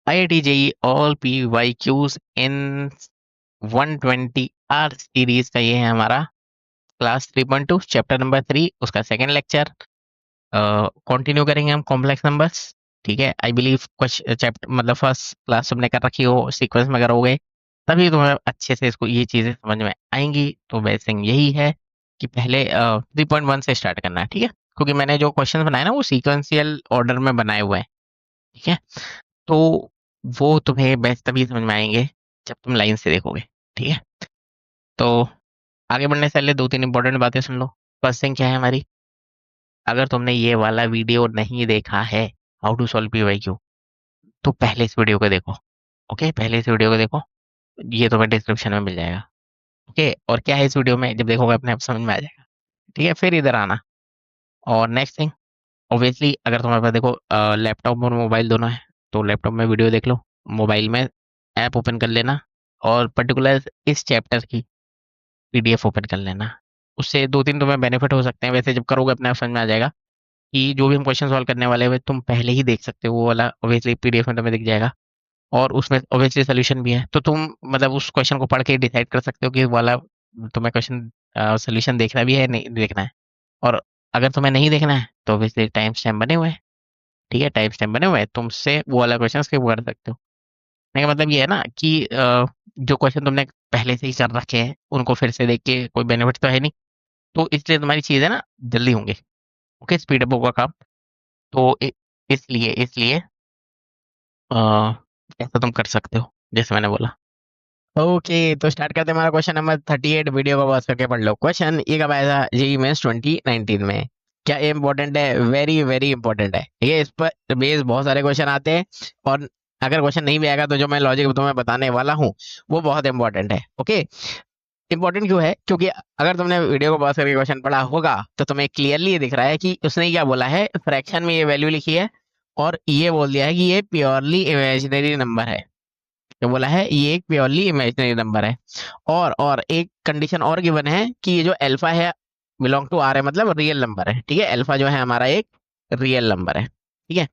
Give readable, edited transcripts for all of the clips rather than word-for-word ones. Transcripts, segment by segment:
IIT JEE all PYQs इन 120 R series का ये है हमारा क्लास 3.2 चैप्टर नंबर 3 उसका सेकेंड लेक्चर। कंटिन्यू करेंगे हम कॉम्प्लेक्स नंबर्स। ठीक है, आई बिलीव कुछ चैप्टर मतलब फर्स्ट क्लास तुमने कर रखी हो, सीक्वेंस में करोगे तभी तुम्हें अच्छे से इसको ये चीजें समझ में आएंगी। तो बेसिक यही है कि पहले 3.1 से स्टार्ट करना है। ठीक है, क्योंकि मैंने जो क्वेश्चन बनाए ना वो सीक्वेंशियल ऑर्डर में बनाए हुए हैं। ठीक है, तो वो तुम्हें बेस्ट तभी समझ में आएंगे जब तुम लाइन से देखोगे। ठीक है, तो आगे बढ़ने से पहले दो तीन इंपॉर्टेंट बातें सुन लो। फर्स्ट थिंग क्या है हमारी, अगर तुमने ये वाला वीडियो नहीं देखा है, हाउ टू सॉल्व पीवाईक्यू, तो पहले इस वीडियो को देखो। ओके, पहले इस वीडियो को देखो, ये तुम्हें डिस्क्रिप्शन में मिल जाएगा। ओके, और क्या है इस वीडियो में जब देखोगे अपने आप समझ में आ जाएगा। ठीक है, फिर इधर आना। और नेक्स्ट थिंग, ऑब्वियसली अगर तुम्हारे पास देखो लैपटॉप और मोबाइल दोनों है, तो लैपटॉप में वीडियो देख लो, मोबाइल में ऐप ओपन कर लेना, और पर्टिकुलर इस चैप्टर की पीडीएफ ओपन कर लेना। उससे दो तीन तुम्हें बेनिफिट हो सकते हैं। वैसे जब करोगे अपने आप समझ में आ जाएगा कि जो भी हम क्वेश्चन सॉल्व करने वाले हैं तुम पहले ही देख सकते हो, वो वाला ऑब्वियसली पीडीएफ में तुम्हें दिख जाएगा, और उसमें ऑब्वियसली सोल्यूशन भी है। तो तुम मतलब उस क्वेश्चन को पढ़ के डिसाइड कर सकते हो कि वो वाला तुम्हें क्वेश्चन सोल्यूशन देखना भी है नहीं देखना है। और अगर तुम्हें नहीं देखना है तो ऑब्वियसली टाइम स्टैम्प बने हुए हैं। ठीक है, टाइम स्टैम्प बने हुए हैं, तुमसे वो वाला क्वेश्चन स्किप कर सकते हो। मेरा मतलब ये है ना कि जो क्वेश्चन तुमने पहले से ही कर रखे हैं उनको फिर से देख के कोई बेनिफिट तो है नहीं। तो इसलिए तुम्हारी चीज़ है ना जल्दी होंगे। ओके, स्पीड अप होगा काम। तो इसलिए इसलिए अ, ऐसा तुम कर सकते हो जैसे मैंने बोला। ओके, तो स्टार्ट करते हैं हमारा क्वेश्चन नंबर 38। वीडियो को पॉज करके पढ़ लो। क्वेश्चन ये कब आया था, जेईई मेंस 2019 में। क्या ये इंपॉर्टेंट है? वेरी वेरी इंपॉर्टेंट है। ठीक है, इस पर बेस बहुत सारे क्वेश्चन आते हैं, और अगर क्वेश्चन नहीं भी आएगा तो जो मैं लॉजिक तुम्हें बताने वाला हूँ वो बहुत इंपॉर्टेंट है। ओके, इंपॉर्टेंट क्यों है? क्योंकि अगर तुमने वीडियो को पॉज करके क्वेश्चन पढ़ा होगा तो तुम्हें क्लियरली ये दिख रहा है कि उसने क्या बोला है, फ्रैक्शन में ये वैल्यू लिखी है, और ये बोल दिया है कि ये प्योरली इमेजिनरी नंबर है। जो बोला है ये एक प्योरली इमेजिनरी नंबर है, और एक कंडीशन और गिवन है कि ये जो अल्फा है बिलोंग टू आर है, मतलब रियल नंबर है। ठीक है, अल्फा जो है हमारा एक रियल नंबर है। ठीक है,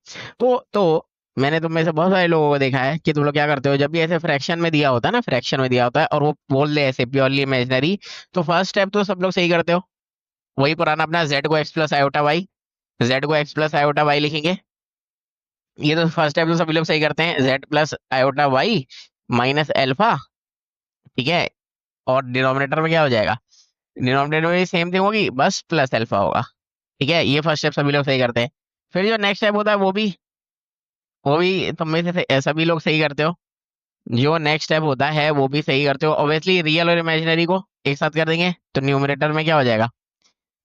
तो मैंने तुम में से बहुत सारे लोगों को देखा है कि तुम लोग क्या करते हो, जब भी ऐसे फ्रैक्शन में दिया होता है ना, फ्रैक्शन में दिया होता है और वो बोल दे ऐसे प्योरली इमेजिनरी, तो फर्स्ट स्टेप तो सब लोग सही करते हो। वही पुराना अपना जेड को x plus iota y, z को एक्स प्लस आयोटा वाई लिखेंगे। ये तो फर्स्ट स्टेप तो सभी लोग सही करते हैं, z plus iota y minus alpha. ठीक है, और डिनोमिनेटर में क्या हो जाएगा, डिनोमिनेटर में भी सेम थिंग होगी, बस प्लस अल्फा होगा। ठीक है, ये फर्स्ट स्टेप सभी लोग सही करते हैं। फिर जो नेक्स्ट स्टेप होता है वो भी तुम में से सभी लोग सही करते हो। जो नेक्स्ट स्टेप होता है वो भी सही करते हो। ऑब्वियसली रियल और इमेजिनरी को एक साथ कर देंगे तो न्यूमरेटर में क्या हो जाएगा,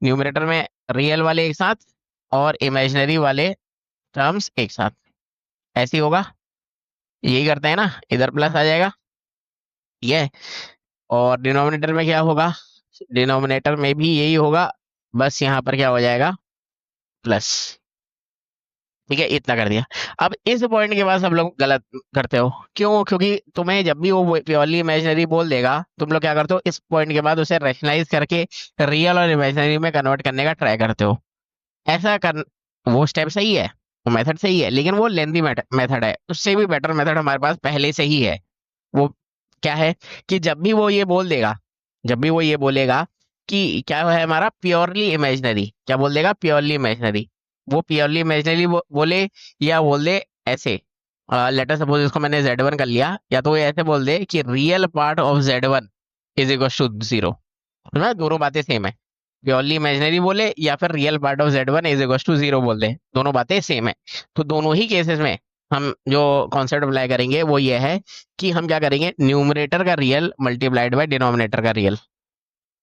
न्यूमरेटर में रियल वाले एक साथ और इमेजिनरी वाले टर्म्स एक साथ, ऐसे ही होगा। यही करते हैं ना, इधर प्लस आ जाएगा ये, और डिनोमिनेटर में क्या होगा, डिनोमिनेटर में भी यही होगा, बस यहाँ पर क्या हो जाएगा, प्लस। ठीक है, इतना कर दिया। अब इस पॉइंट के बाद सब लोग गलत करते हो। क्यों? क्योंकि तुम्हें जब भी वो प्योरली इमेजिनरी बोल देगा, तुम लोग क्या करते हो, इस पॉइंट के बाद उसे रैशनलाइज करके रियल और इमेजिनरी में कन्वर्ट करने का ट्राई करते हो। ऐसा कर, वो स्टेप सही है, वो मेथड सही है, लेकिन वो लेंदी मेथड है। उससे भी बेटर मेथड हमारे पास पहले से ही है। वो क्या है कि जब भी वो ये बोल देगा, जब भी वो ये बोलेगा कि क्या है हमारा प्योरली इमेजिनरी, क्या बोल देगा, प्योरली इमेजिनरी। वो प्योरली इमेजिनरी बोले या बोल दे ऐसे, लेटर सपोज इसको मैंने Z1 कर लिया, या तो वो ऐसे बोल दे कि real part of Z1 is equal to 0। ना, दोनों बातें सेम है। प्योरली इमेजिनरी बोले या फिर real part of Z1 is equal to 0 बोल दे, दोनों बातें सेम है। तो दोनों ही केसेस में हम जो कॉन्सेप्ट अप्लाई करेंगे वो ये है कि हम क्या करेंगे, न्यूमरेटर का रियल मल्टीप्लाइड बाय डिनोमिनेटर का real,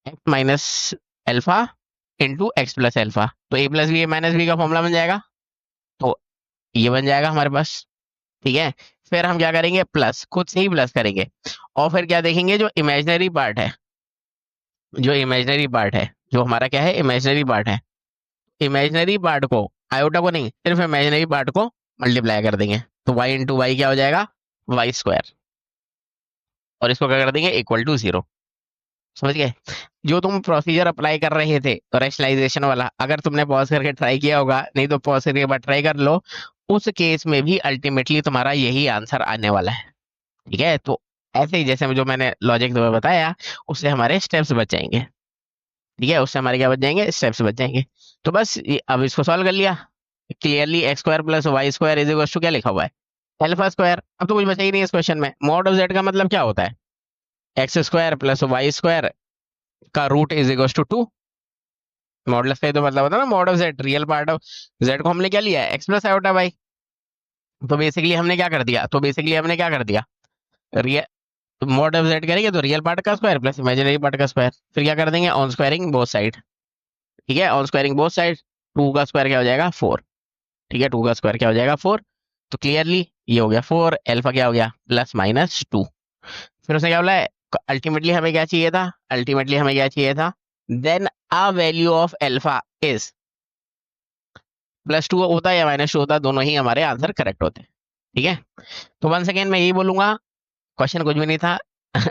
x minus alpha into x plus alpha. तो ए प्लस बी ए माइनस बी का फॉर्मूला बन जाएगा, तो ये बन जाएगा हमारे पास। ठीक है, फिर हम क्या करेंगे, प्लस, खुद से ही प्लस करेंगे, और फिर क्या देखेंगे, जो इमेजिनरी पार्ट है, जो इमेजिनरी पार्ट है, जो हमारा क्या है, इमेजिनरी पार्ट है, इमेजिनरी पार्ट को, आयोटा को नहीं, सिर्फ इमेजिनरी पार्ट को मल्टीप्लाई कर देंगे। तो वाई इंटू वाई क्या हो जाएगा, वाई स्क्वायर, और इसको क्या कर देंगे, इक्वल टू 0। समझ गए? जो तुम प्रोसीजर अप्लाई कर रहे थे रैशनलाइजेशन वाला, अगर तुमने पॉज करके ट्राई किया होगा, नहीं तो पॉज करके एक बार ट्राई कर लो, उस केस में भी अल्टीमेटली तुम्हारा यही आंसर आने वाला है। ठीक है, तो ऐसे ही जैसे जो मैंने लॉजिक तुम्हें बताया, उससे हमारे स्टेप्स बच जाएंगे। ठीक है, उससे हमारे क्या बच जाएंगे, स्टेप्स बच जाएंगे। तो बस अब इसको सॉल्व कर लिया। Clearly x square plus y square is equal to क्या लिखा हुआ है, एल्फा स्क्वायर। अब तो कुछ बचा ही नहीं इस क्वेश्चन में। मॉड ऑफ जेड का मतलब क्या होता है, x square plus y square का root is equal to 2। Modulus का ये तो मतलब होता है ना, mod of z, real part of z को हमने क्या लिया है, एक्स प्लस आयोटा वाई। तो बेसिकली हमने क्या कर दिया, रियल मॉड ऑफ जेड करेंगे तो रियल पार्ट का स्क्वायर प्लस इमेजिनरी पार्ट का स्क्वायर, फिर क्या कर देंगे, ऑन स्क्वायरिंग बोथ साइड। ठीक है, ऑन स्क्वायरिंग बोथ साइड, 2 का स्क्वायर क्या हो जाएगा 4। ठीक है, 2 का स्क्वायर क्या हो जाएगा 4। तो क्लियरली ये हो गया 4, एल्फा क्या हो गया प्लस माइनस 2। फिर उसने क्या बोला है, अल्टीमेटली हमें क्या चाहिए था, then a value of alpha is +2 होता है या -2 होता है, दोनों ही हमारे आंसर करेक्ट होते हैं। ठीक है, तो वन सेकेंड मैं यही बोलूंगा, क्वेश्चन कुछ भी नहीं था।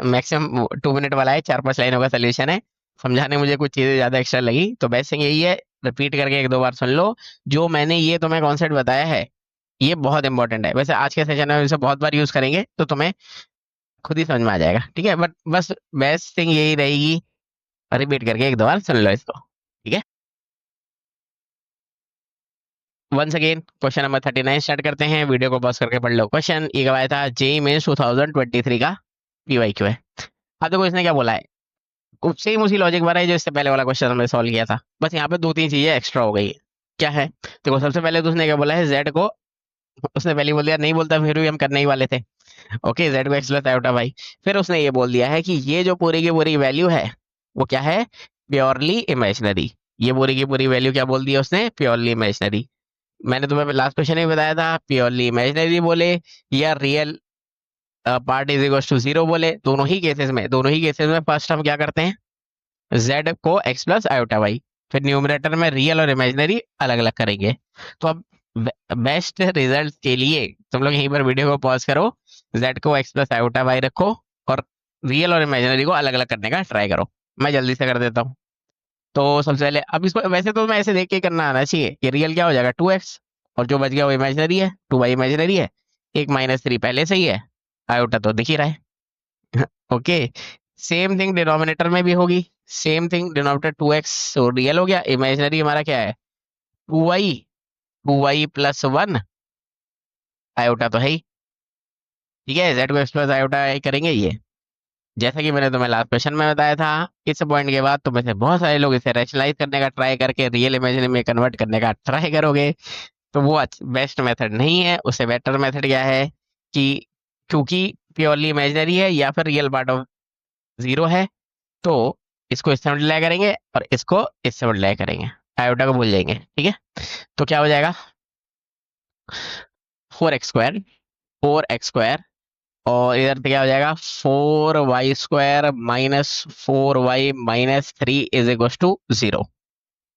मैक्सिमम 2 मिनट वाला है, 4-5 लाइनों का सोल्यूशन है। समझाने मुझे कुछ चीजें ज्यादा एक्स्ट्रा लगी, तो बेस्ट थिंग यही है, रिपीट करके 1-2 बार सुन लो। जो मैंने ये तुम्हें कॉन्सेप्ट बताया है, ये बहुत इंपॉर्टेंट है। वैसे आज के सेशन में इसे बहुत बार यूज करेंगे तो तुम्हें खुद ही समझ में आ जाएगा। ठीक है, बट बस बेस्ट थिंग यही रहेगी, रिपीट करके 1-2 बार सुन लो इसको। ठीक है, once again question number 39 start करते हैं। वीडियो को पॉज करके पढ़ लो। क्वेश्चन ये आया था जेई मेंस 2023 का पीवाईक्यू है। अब देखो इसने क्या बोला है, सेम उसी लॉजिक वाला है जो इससे पहले वाला क्वेश्चन हमने सॉल्व किया था, बस यहाँ पे 2-3 चीजें एक्स्ट्रा हो गई है। क्या है, देखो सबसे पहले तो उसने क्या बोला है, जेड को उसने पहले बोल दिया, नहीं बोलता फिर भी हम करने ही वाले थे। ओके, जेड को एक्स प्लस आयोटा वाई। फिर उसने ये बोल दिया है कि ये जो पूरी की पूरी वैल्यू है वो क्या है, प्योरली इमेजिनरी। ये पूरी की पूरी वैल्यू क्या बोल दी है उसने, प्योरली इमेजिनरी। मैंने तुम्हें लास्ट क्वेश्चन में बताया था, प्योरली इमेजिनरी बोले या real part is equal to 0 बोले, दोनों ही केसेस में फर्स्ट हम क्या करते हैं, जेड को एक्स प्लस आयोटा वाई, फिर न्यूमरेटर में रियल और इमेजिनरी अलग अलग करेंगे। तो अब बेस्ट रिजल्ट के लिए तुम लोग यहीं पर वीडियो को पॉज करो, जेड को एक्स प्लस आयोटा वाई रखो और रियल और इमेजिनरी को अलग अलग करने का ट्राई करो। मैं जल्दी से कर देता हूँ। तो सबसे पहले अब इसको, वैसे तो मैं ऐसे देख के करना आना चाहिए कि रियल क्या हो जाएगा 2x, और जो बच गया वो इमेजिनरी है, 2y इमेजिनरी है, एक -3 पहले से ही है, आयोटा तो दिख ही रहा है। ओके, सेम थिंग डिनोमिनेटर में भी होगी, सेम थिंग डिनोमिनेटर 2x तो रियल हो गया, इमेजिनरी हमारा क्या है 2y, 2y+1 आयोटा तो है ही। ठीक है, जेड को एक्स प्लस आयोटा करेंगे ये, जैसा कि मैंने तुम्हें लास्ट क्वेश्चन में बताया था। इस पॉइंट के बाद तुम में से बहुत सारे लोग इसे रैशनलाइज करने का ट्राई करके रियल इमेजिनरी में कन्वर्ट करने का ट्राई करोगे, तो वो बेस्ट मेथड नहीं है। उससे बेटर मेथड क्या है कि क्योंकि प्योरली इमेजिनरी है या फिर रियल पार्ट ऑफ 0 है, तो इसको इससे मल्टीप्लाई करेंगे और इसको इससे मल्टीप्लाई करेंगे, आयोटा को भूल जाएंगे। ठीक है, तो क्या हो जाएगा 4x² 4x² और इधर पे क्या हो जाएगा 4y² -4y-3 is equal to 0।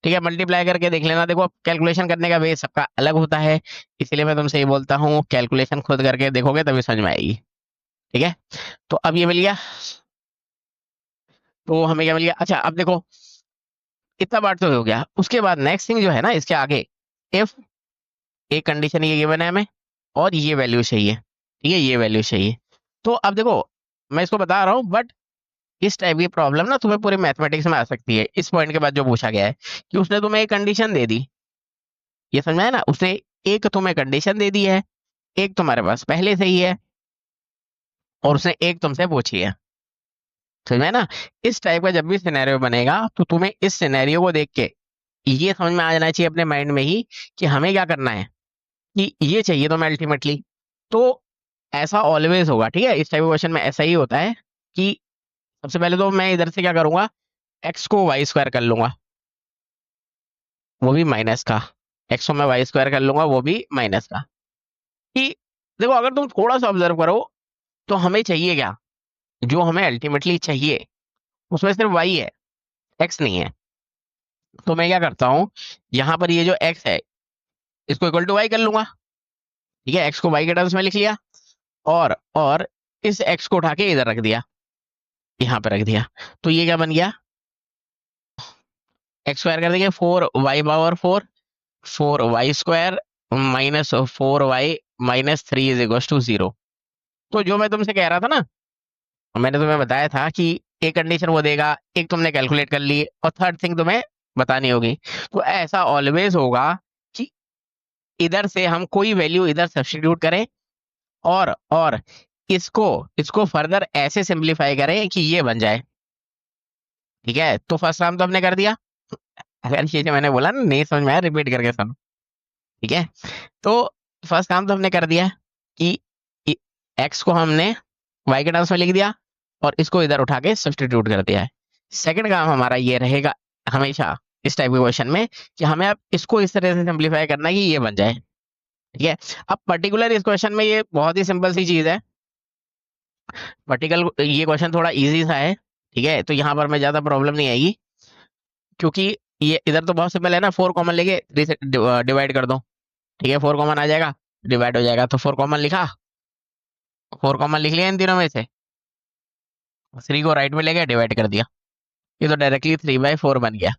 ठीक है, मल्टीप्लाई करके देख लेना। देखो कैलकुलेशन करने का वे सबका अलग होता है, इसलिए मैं तुमसे ये बोलता हूँ कैलकुलेशन खुद करके देखोगे तभी समझ में आएगी। ठीक है, तो अब ये मिल गया, तो हमें क्या मिल गया, अच्छा अब देखो इतना बात तो हो गया। उसके बाद नेक्स्ट थिंग जो है ना, इसके आगे इफ एक कंडीशन ये गिवन है हमें और ये वैल्यू चाहिए। ठीक है, ये वैल्यू चाहिए। तो अब देखो मैं इसको बता रहा हूँ, बट इस टाइप की प्रॉब्लम ना तुम्हें पूरे मैथमेटिक्स में आ सकती है। इस पॉइंट के बाद जो पूछा गया है कि उसने तुम्हें एक कंडीशन दे दी, ये समझ में आया ना, उसने एक तुम्हें कंडीशन दे दी है, एक तुम्हारे पास पहले से ही है, और उसने एक तुमसे पूछी है। समझ में आया ना, इस टाइप का जब भी सिनेरियो बनेगा तो तुम्हें इस सिनेरियो को देख के ये समझ में आ जाना चाहिए अपने माइंड में ही कि हमें क्या करना है, कि ये चाहिए तो मैं अल्टीमेटली, तो ऐसा ऑलवेज होगा। ठीक है, इस टाइप के क्वेश्चन में ऐसा ही होता है कि सबसे पहले तो मैं इधर से क्या करूंगा, एक्स को y² कर लूंगा, वो भी माइनस का, एक्स को मैं y² कर लूंगा, वो भी माइनस का। कि देखो अगर तुम थोड़ा सा ऑब्जर्व करो तो हमें चाहिए क्या, जो हमें अल्टीमेटली चाहिए उसमें सिर्फ y है, x नहीं है। तो मैं क्या करता हूँ, यहाँ पर ये जो x है इसको इक्वल टू y कर लूंगा। ठीक है, x को y के टर्म्स में लिख लिया, और इस x को उठा के इधर रख दिया, यहाँ पे रख दिया। तो ये क्या बन गया, x² कर देंगे 4y/4, 4y² -4y - 3 is equal to 0। तो जो मैं तुमसे कह रहा था ना, मैंने तुम्हें बताया था कि एक कंडीशन वो देगा, एक तुमने कैलकुलेट कर ली, और थर्ड थिंग तुम्हें बतानी होगी। तो ऐसा ऑलवेज होगा कि इधर से हम कोई वैल्यू इधर सब्स्टिट्यूट करें, और इसको इसको फर्दर ऐसे सिंपलीफाई करें कि ये बन जाए। ठीक है, तो फर्स्ट काम तो हमने कर दिया। अगर ये जो मैंने बोला ना नहीं समझ में आया, रिपीट करके सुनो। ठीक है, तो फर्स्ट काम तो हमने कर दिया कि एक्स को हमने वाई के टर्म्स में लिख दिया, और इसको इधर उठा के सब्स्टिट्यूट कर दिया है। सेकंड काम हमारा ये रहेगा हमेशा इस टाइप के क्वेश्चन में, कि हमें अब इसको इस तरह से सिंपलीफाई करना है कि ये बन जाए। ठीक है, अब पर्टिकुलर इस क्वेश्चन में ये बहुत ही सिंपल सी चीज है। पर्टिकुलर ये क्वेश्चन थोड़ा इजी सा है। ठीक है, तो यहाँ पर मैं ज्यादा प्रॉब्लम नहीं आएगी, क्योंकि ये इधर तो बहुत सिंपल है ना, 4 कॉमन लेके 3 से डिवाइड कर दो। ठीक है, 4 कॉमन आ जाएगा, डिवाइड हो जाएगा, तो 4 कॉमन लिखा, 4 कॉमन लिख लिया इन तीनों में से, 3 को राइट में ले गया, डिवाइड कर दिया, ये तो डायरेक्टली 3/4 बन गया।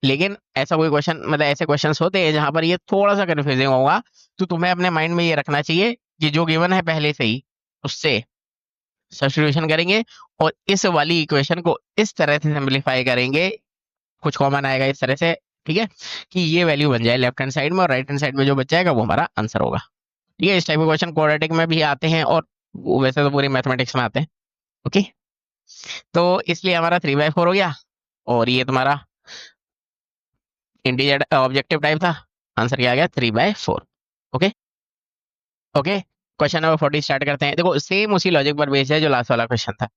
लेकिन ऐसा कोई क्वेश्चन, मतलब ऐसे क्वेश्चंस होते हैं जहां पर ये थोड़ा सा कंफ्यूजिंग होगा, तो तुम्हें अपने माइंड में ये रखना चाहिए कि जो गिवन है पहले से ही, उससे सब्स्टिट्यूशन करेंगे, और इस वाली इक्वेशन को इस तरह से सिंपलीफाई करेंगे, कुछ कॉमन आएगा इस तरह से। ठीक है, कि ये वैल्यू बन जाए लेफ्ट हैंड साइड में, और राइट हैंड साइड में जो बच जाएगा वो हमारा आंसर होगा। ठीक है, इस टाइप के क्वेश्चन क्वाड्रेटिक में भी आते हैं, और वैसे तो पूरी मैथमेटिक्स में आते हैं। ओके, तो इसलिए हमारा 3/4 हो गया, और ये तुम्हारा इंटीजर ऑब्जेक्टिव टाइप था। आंसर क्या आ गया? 3/4। Okay okay, question number 40 start करते हैं। देखो सेम उसी लॉजिक पर बेस्ड है जो लास्ट वाला क्वेश्चन था।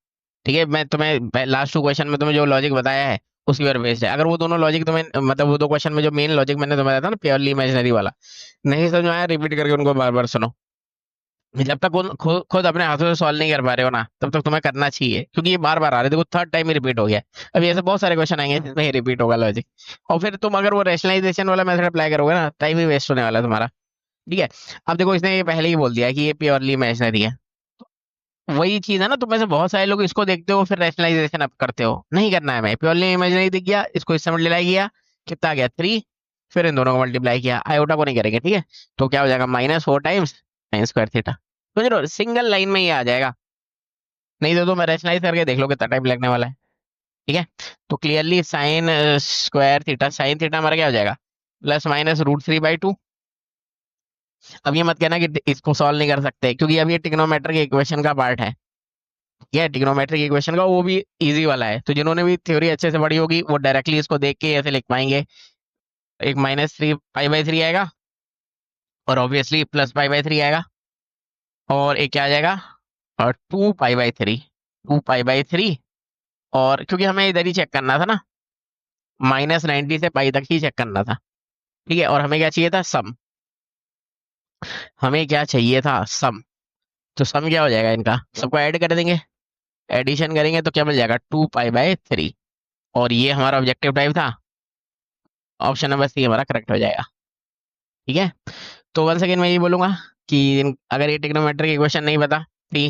ठीक है, मैं तुम्हें लास्ट 2 क्वेश्चन में तुम्हें जो लॉजिक बताया है उसी पर बेस्ड है। अगर वो दोनों लॉजिक तुम्हें, मतलब वो 2 क्वेश्चन में जो मेन लॉजिक मैंने तुम्हें बताया था ना, प्योरली इमेजिनरी वाला, नहीं समझ में आया, रिपीट करके उनको बार बार सुनो। जब तक खुद अपने हाथों से सॉल्व नहीं कर पा रहे हो ना, तब तक तुम्हें करना चाहिए, क्योंकि ये बार बार आ रहे, देखो थर्ड टाइम ही रिपीट हो गया। अभी ऐसे बहुत सारे क्वेश्चन आएंगे जिसमें ही रिपीट होगा लॉजिक, और फिर तुम अगर वो रैशनलाइजेशन वाला मेथड अप्लाई करोगे ना, टाइम ही वेस्ट होने वाला है तुम्हारा। ठीक है, अब देखो इसने ये पहले ही बोल दिया है कि ये प्योरली इमेजिनरी है। वही चीज है ना, तुम में से बहुत सारे लोग इसको देखते हो फिर रैशनलाइजेशन अब करते हो, नहीं करना है। मैं प्योरली इमेजिनरी दिख गया, इसको इससे मल्टीप्लाई किया, कितना आ गया 3, फिर इन दोनों को मल्टीप्लाई किया, आयोटा को नहीं करेंगे। ठीक है, तो क्या हो जाएगा -4 टाइम्स साइन स्क्वायर थीटा। समझ रहे हो, सिंगल लाइन में ये आ जाएगा। नहीं तो मैं रैशनलाइज करके देख लो कितना टाइम लगने वाला है। ठीक है, तो clearly sign square theta, sine theta हमारा क्या हो जाएगा? +-√3/2। अब ये मत कहना कि इसको सॉल्व नहीं कर सकते, क्योंकि अब ये ट्रिग्नोमेट्रिक इक्वेशन का पार्ट है। ये ट्रिग्नोमेट्रिक इक्वेशन का, वो भी इजी वाला है, तो जिन्होंने भी थ्योरी अच्छे से पढ़ी होगी वो डायरेक्टली इसको देख के ऐसे लिख पाएंगे। एक -3 π/3 आएगा, और ऑब्वियसली +π/3 आएगा, और एक क्या आ जाएगा, और 2π/3, 2π/3। और क्योंकि हमें इधर ही चेक करना था ना, -90 से पाई तक ही चेक करना था। ठीक है, और हमें क्या चाहिए था? सम। हमें क्या चाहिए था? सम। तो सम क्या हो जाएगा इनका? सबको ऐड कर देंगे, एडिशन करेंगे तो क्या मिल जाएगा? 2π/3। और ये हमारा ऑब्जेक्टिव टाइप था, ऑप्शन नंबर सी हमारा करेक्ट हो जाएगा। ठीक है, तो वन सेकेंड मैं ये बोलूंगा कि अगर ये ट्रिग्नोमेट्रिक इक्वेशन नहीं पता थी,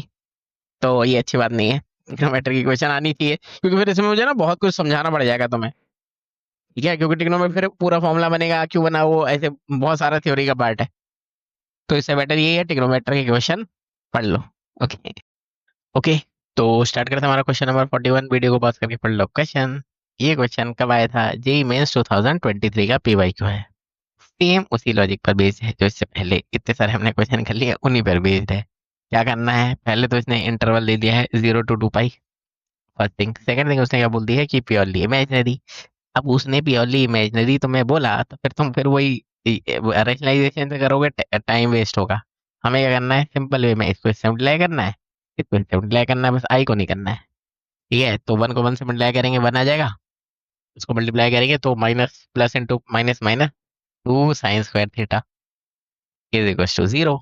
तो ये अच्छी बात नहीं है। ट्रिग्नोमेट्रिक इक्वेशन आनी चाहिए, क्योंकि फिर इसमें मुझे ना बहुत कुछ समझाना पड़ जाएगा तुम्हें। ठीक है, क्योंकि ट्रिग्नोमेट्री फिर पूरा फॉर्मूला बनेगा, क्यों बना, वो ऐसे बहुत सारा थ्योरी का पार्ट है। तो इससे बेटर यही है ट्रिग्नोमेट्रिक इक्वेशन पढ़ लो। ओके ओके, तो स्टार्ट करते हैं हमारा क्वेश्चन नंबर 41। वीडियो को पॉज करके पढ़ लो क्वेश्चन। ये क्वेश्चन कब आया था? जेईई मेंस 2023 का PYQ है। सेम उसी लॉजिक पर बेस्ड है जो इससे पहले इतने सारे हमने क्वेश्चन कर लिए, उन्हीं पर बेस्ड है। क्या करना है? पहले तो इसने इंटरवल दे दिया है 0 to 2π, first thing. Second thing उसने क्या बोल दी है कि प्योरली इमेजिनरी। अब उसने प्योरली इमेजिनरी तुम्हें बोला, तो फिर तुम फिर वही रैशनलाइजेशन से करोगे, टाइम वेस्ट होगा। हमें क्या करना है? सिंपल वे में इसको सिंप्लीफाई करना है, इसको सिंप्लीफाई करना है, बस आई को नहीं करना है। ठीक है, तो 1 को 1 से मल्टीप्लाई करेंगे, 1 आ जाएगा। उसको मल्टीप्लाई करेंगे तो minus plus into minus minus 2 sine square theta is equal to 0।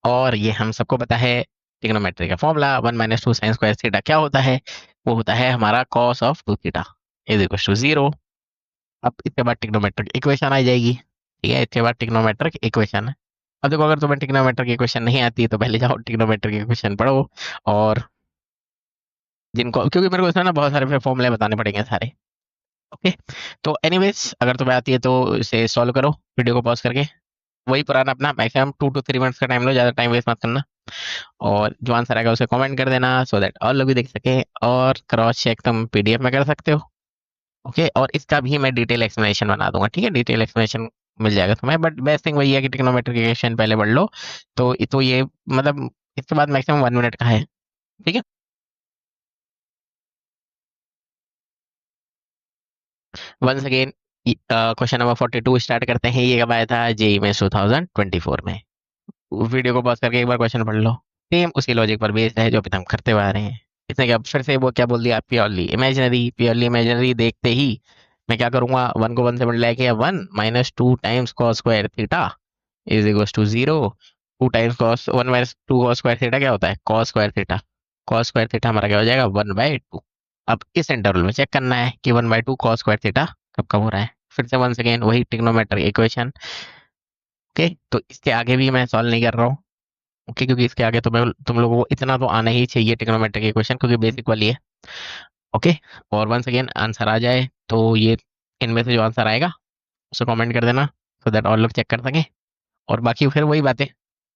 और ये हम सबको पता है ट्रिग्नोमेट्री का फॉर्मूला, 1 - 2 साइन स्क्वायर थीटा क्या होता है? वो होता है हमारा cos of 2 theta is equal to 0। अब इसके बाद ट्रिग्नोमेट्रिक इक्वेशन आ जाएगी। ठीक है, इसके बाद ट्रिग्नोमेट्रिक इक्वेशन है। अब देखो, अगर तुम्हें ट्रिग्नोमेट्रिक इक्वेशन नहीं आती तो पहले जाओ ट्रिग्नोमेट्रिक इक्वेशन पढ़ो, और जिनको, क्योंकि मेरे को इसमें ना बहुत सारे फॉर्मूले बताने पड़ेंगे सारे। ओके, तो एनीवेज अगर तुम्हें आती है तो इसे सॉल्व करो वीडियो को पॉज करके। वही पुराना अपना मैक्सिमम 2 to 3 मिनट्स का टाइम लो, ज़्यादा टाइम वेस्ट मत करना। और जो आंसर आएगा उसे कमेंट कर देना, सो दैट और लोग भी देख सकें, और क्रॉस चेक तुम पीडीएफ में कर सकते हो। ओके, और इसका भी मैं डिटेल एक्सप्लेनेशन बना दूंगा, ठीक है, डिटेल एक्सप्लेनेशन मिल जाएगा तुम्हें। बट बेस्ट थिंग वही है कि ट्रिग्नोमेट्री के क्वेश्चन पहले पढ़ लो। तो ये मतलब इसके बाद मैक्सिमम 1 मिनट का है, ठीक है। Once again question number 42 start करते हैं। ये कब आया था? जेई में 2024 में। वीडियो को पॉज करके एक बार क्वेश्चन पढ़ लो। सेम उसी लॉजिक पर बेस्ड है जो अभी तक हम करते हुए आ रहे हैं। इसने क्या फिर से वो क्या बोल दिया? Purely imaginary. प्योरली इमेजिनरी देखते ही मैं क्या करूंगा? वन को वन से मल्टीप्लाई किया, 1 - 2 times cos square theta is equal to 0। 2 times cos 1 - 2 cos square theta क्या होता है? Cos square theta. Cos square theta हमारा क्या हो जाएगा? 1/2। अब इस इंटरवल में चेक करना है कि 1/2 कॉस स्क्वायर थीटा कब कब हो रहा है। फिर से वंस अगेन वही ट्रिग्नोमेट्रिक इक्वेशन। ओके, तो इसके आगे भी मैं सॉल्व नहीं कर रहा हूँ। ओके, क्योंकि इसके आगे तो मैं तुम लोगों को इतना तो आना ही चाहिए ट्रिग्नोमेट्रिक इक्वेशन, क्योंकि बेसिक वाली है। ओके, और वंस अगेन आंसर आ जाए तो ये इनमें से जो आंसर आएगा उसे कमेंट कर देना, सो दैट और लोग चेक कर सकें। और बाकी फिर वही बातें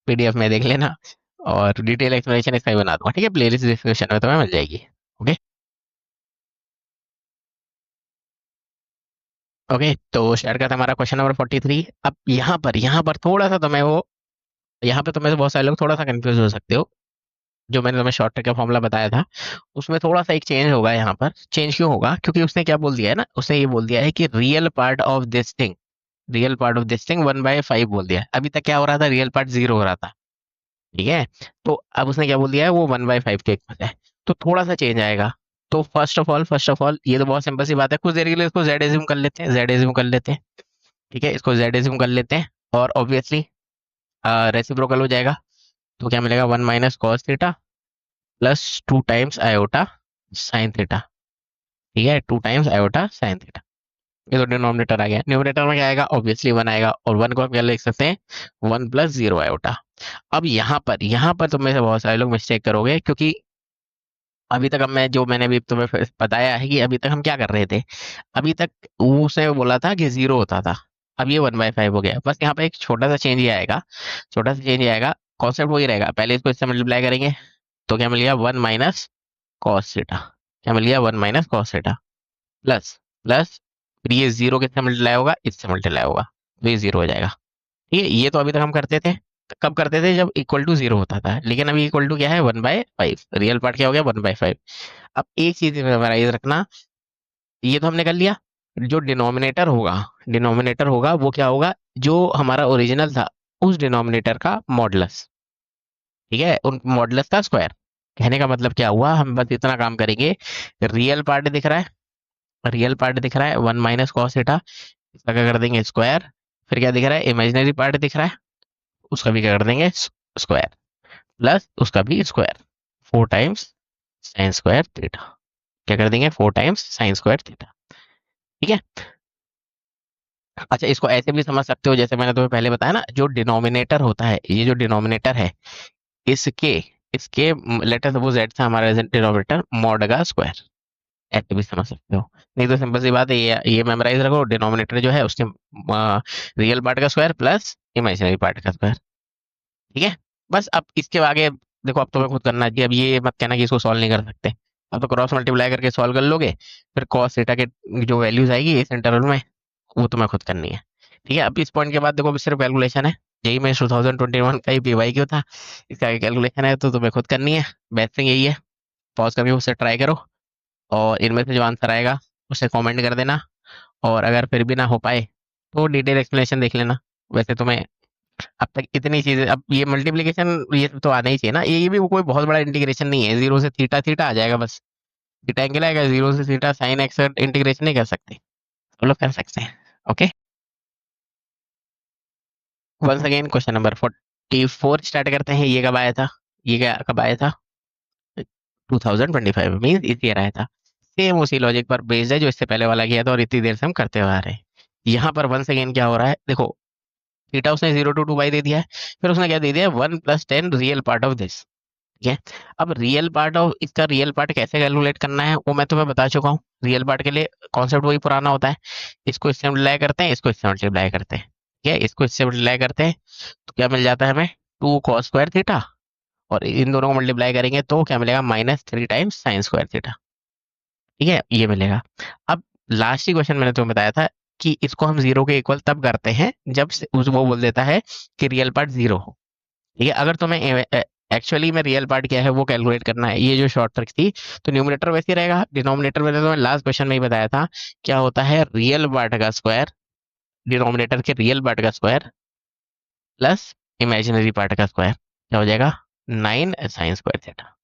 पीडीएफ में देख लेना, और डिटेल एक्सप्लेनेशन इसका ही बना दूंगा, ठीक है, प्लेलिस्ट डिस्क्रिप्शन में तुम्हें मिल जाएगी। ओके। ओके, तो शेयर करते हैं हमारा क्वेश्चन नंबर 43। अब यहाँ पर थोड़ा सा तुम्हें वो, यहाँ पे तुम्हें से बहुत सारे लोग थोड़ा सा कंफ्यूज हो सकते हो। जो मैंने तुम्हें शॉर्ट ट्रिक का फॉर्मूला बताया था उसमें थोड़ा सा एक चेंज होगा। यहाँ पर चेंज क्यों होगा? क्योंकि उसने क्या बोल दिया है ना, उसने ये बोल दिया है कि real part of this thing 1/5 बोल दिया है। अभी तक क्या हो रहा था? रियल पार्ट 0 हो रहा था, ठीक है। तो अब उसने क्या बोल दिया है? वो 1/5 के इक्वल है। तो थोड़ा सा चेंज आएगा। तो फर्स्ट ऑफ ऑल ये तो बहुत सिंपल सी बात है। कुछ देर के लिए इसको जेड एज्यूम कर लेते हैं, जेड एज्यूम कर लेते हैं, ठीक है, इसको जेड एज्यूम कर लेते हैं। और ऑब्वियसली रेसिप्रोकल हो जाएगा। तो क्या मिलेगा? 1 - cos theta plus 2 times iota sine theta, ठीक है, 2 टाइम्स आयोटा साइन थीटा। ये तो डिनोमिनेटर आ गया। न्यूमरेटर में क्या आएगा? ऑब्वियसली 1 आएगा, और 1 को आप क्या लिख सकते हैं? 1 + 0 आयोटा। अब यहाँ पर तुम में से बहुत सारे लोग मिस्टेक करोगे, क्योंकि अभी तक अब मैंने अभी तुम्हें बताया है कि अभी तक हम क्या कर रहे थे। अभी तक उसने बोला था कि 0 होता था, अब ये 1/5 हो गया। बस यहाँ पे एक छोटा सा चेंज ही आएगा, छोटा सा चेंज ही आएगा। कॉन्सेप्ट वही रहेगा, पहले इसको इससे मल्टीप्लाई करेंगे तो क्या मिल गया? 1 - cos थीटा। क्या मिल गया? 1 - cos थीटा प्लस प्लस, फिर ये 0 किससे मल्टीप्लाई होगा? इससे मल्टीप्लाई होगा, तो ये 0 हो जाएगा। ठीक है, ये तो अभी तक हम करते थे। कब करते थे? जब इक्वल टू 0 होता था। लेकिन अभी इक्वल टू क्या है? 1/5। रियल पार्ट क्या हो गया? 1/5। अब एक चीज मेमोराइज रखना, ये तो हमने कर लिया। जो डिनोमिनेटर होगा वो क्या होगा? जो हमारा ओरिजिनल था उस डिनोमिनेटर का मॉडुलस, ठीक है, उन मॉडुलस का स्क्वायर। कहने का मतलब क्या हुआ? हम बस इतना काम करेंगे। रियल पार्ट दिख रहा है, रियल पार्ट दिख रहा है 1 - cos थीटा, इसका क्या कर देंगे? स्क्वायर। फिर क्या दिख रहा है? इमेजिनरी पार्ट दिख रहा है, उसका भी क्या कर देंगे? स्क्वायर, प्लस उसका भी square. 4 times sign square theta. क्या कर देंगे? 4 टाइम्स साइन स्क्वायर थीटा, ठीक है। अच्छा, इसको ऐसे भी समझ सकते हो, जैसे मैंने तुम्हें पहले बताया ना, जो डिनोमिनेटर होता है, ये जो डिनोमिनेटर है, इसके इसके लेटर सपोज जेड था हमारा डिनोमिनेटर, मॉड का स्क्वायर। ऐसे भी समझ सकते हो। नहीं तो सिंपल सी बात है, ये मेमोराइज रखो, डिनोमिनेटर जो है उसके रियल पार्ट का स्क्वायर प्लस इमेजिनरी पार्ट का स्क्वायर, ठीक है। बस अब इसके आगे देखो, अब तुम्हें खुद करना चाहिए। अब ये मत कहना कि इसको सॉल्व नहीं कर सकते। अब तो क्रॉस मल्टीप्लाई करके सॉल्व कर लोगे, फिर कॉस थीटा के जो वैल्यूज आएगी इस इंटरवल में, वो तुम्हें खुद करनी है, ठीक है। अब इस पॉइंट के बाद देखो, अब सिर्फ कैलकुलेशन है। यही में 2021 का ही पीवाई क्यों था, इसका कैलकुलेशन है, तो तुम्हें खुद करनी है। बेस्ट थिंग यही है, पॉज करके उससे ट्राई करो, और इनमें से जो आंसर आएगा उसे कमेंट कर देना। और अगर फिर भी ना हो पाए तो डिटेल एक्सप्लेनेशन देख लेना। वैसे तुम्हें अब तक इतनी चीजें, अब ये मल्टीप्लिकेशन ये सब तो आना ही चाहिए ना। ये भी कोई बहुत बड़ा इंटीग्रेशन नहीं है, 0 से थीटा थीटा आ जाएगा बस। थीटा एंगल आएगा, 0 से थीटा साइन एक्स इंटीग्रेशन नहीं कर सकते, हम लोग कर सकते हैं। Okay, once again question number 44 start करते हैं। ये कब आया था? ये क्या कब आया था? 2025 मीन इस ईयर आया था। सेम उसी लॉजिक पर बेस्ड है जो इससे पहले वाला किया था, और इतनी देर से हम करते हुए आ रहे हैं। यहाँ पर वंस अगेन क्या हो रहा है? देखो, थीटा उसने 0 to 2 दे दिया है, फिर उसने क्या दे दिया? 1 + 10 रियल पार्ट ऑफ दिस, ठीक है। अब रियल पार्ट ऑफ इसका रियल पार्ट कैसे कैलकुलेट करना है वो मैं तुम्हें बता चुका हूँ। रियल पार्ट के लिए कॉन्सेप्ट वही पुराना होता है, इसको इससे मल्टीप्लाई करते हैं, इसको इससे मल्टीप्लाई करते हैं, ठीक है, इसको इससे मल्टीप्लाई करते हैं तो क्या मिल जाता है हमें, 2 cos² थीटा, और इन दोनों को मल्टीप्लाई करेंगे तो क्या मिलेगा, -3 टाइम्स sin²थीटा। ठीक है, ये मिलेगा। अब लास्ट ही क्वेश्चन मैंने तुम्हें बताया था कि इसको हम जीरो के इक्वल तब करते हैं जब वो बोल देता है कि रियल पार्ट जीरो हो। ठीक है, अगर तुम्हें एक्चुअली में रियल पार्ट क्या है वो कैलकुलेट करना है, ये जो शॉर्ट ट्रिक थी, तो न्यूमरेटर वैसे ही रहेगा, डिनोमिनेटर मैंने तुम्हें लास्ट क्वेश्चन में ही बताया था क्या होता है, रियल पार्ट का स्क्वायर, डिनोमिनेटर के रियल पार्ट का स्क्वायर प्लस इमेजिनरी पार्ट का स्क्वायर, क्या हो जाएगा, 9 sin²थीटा।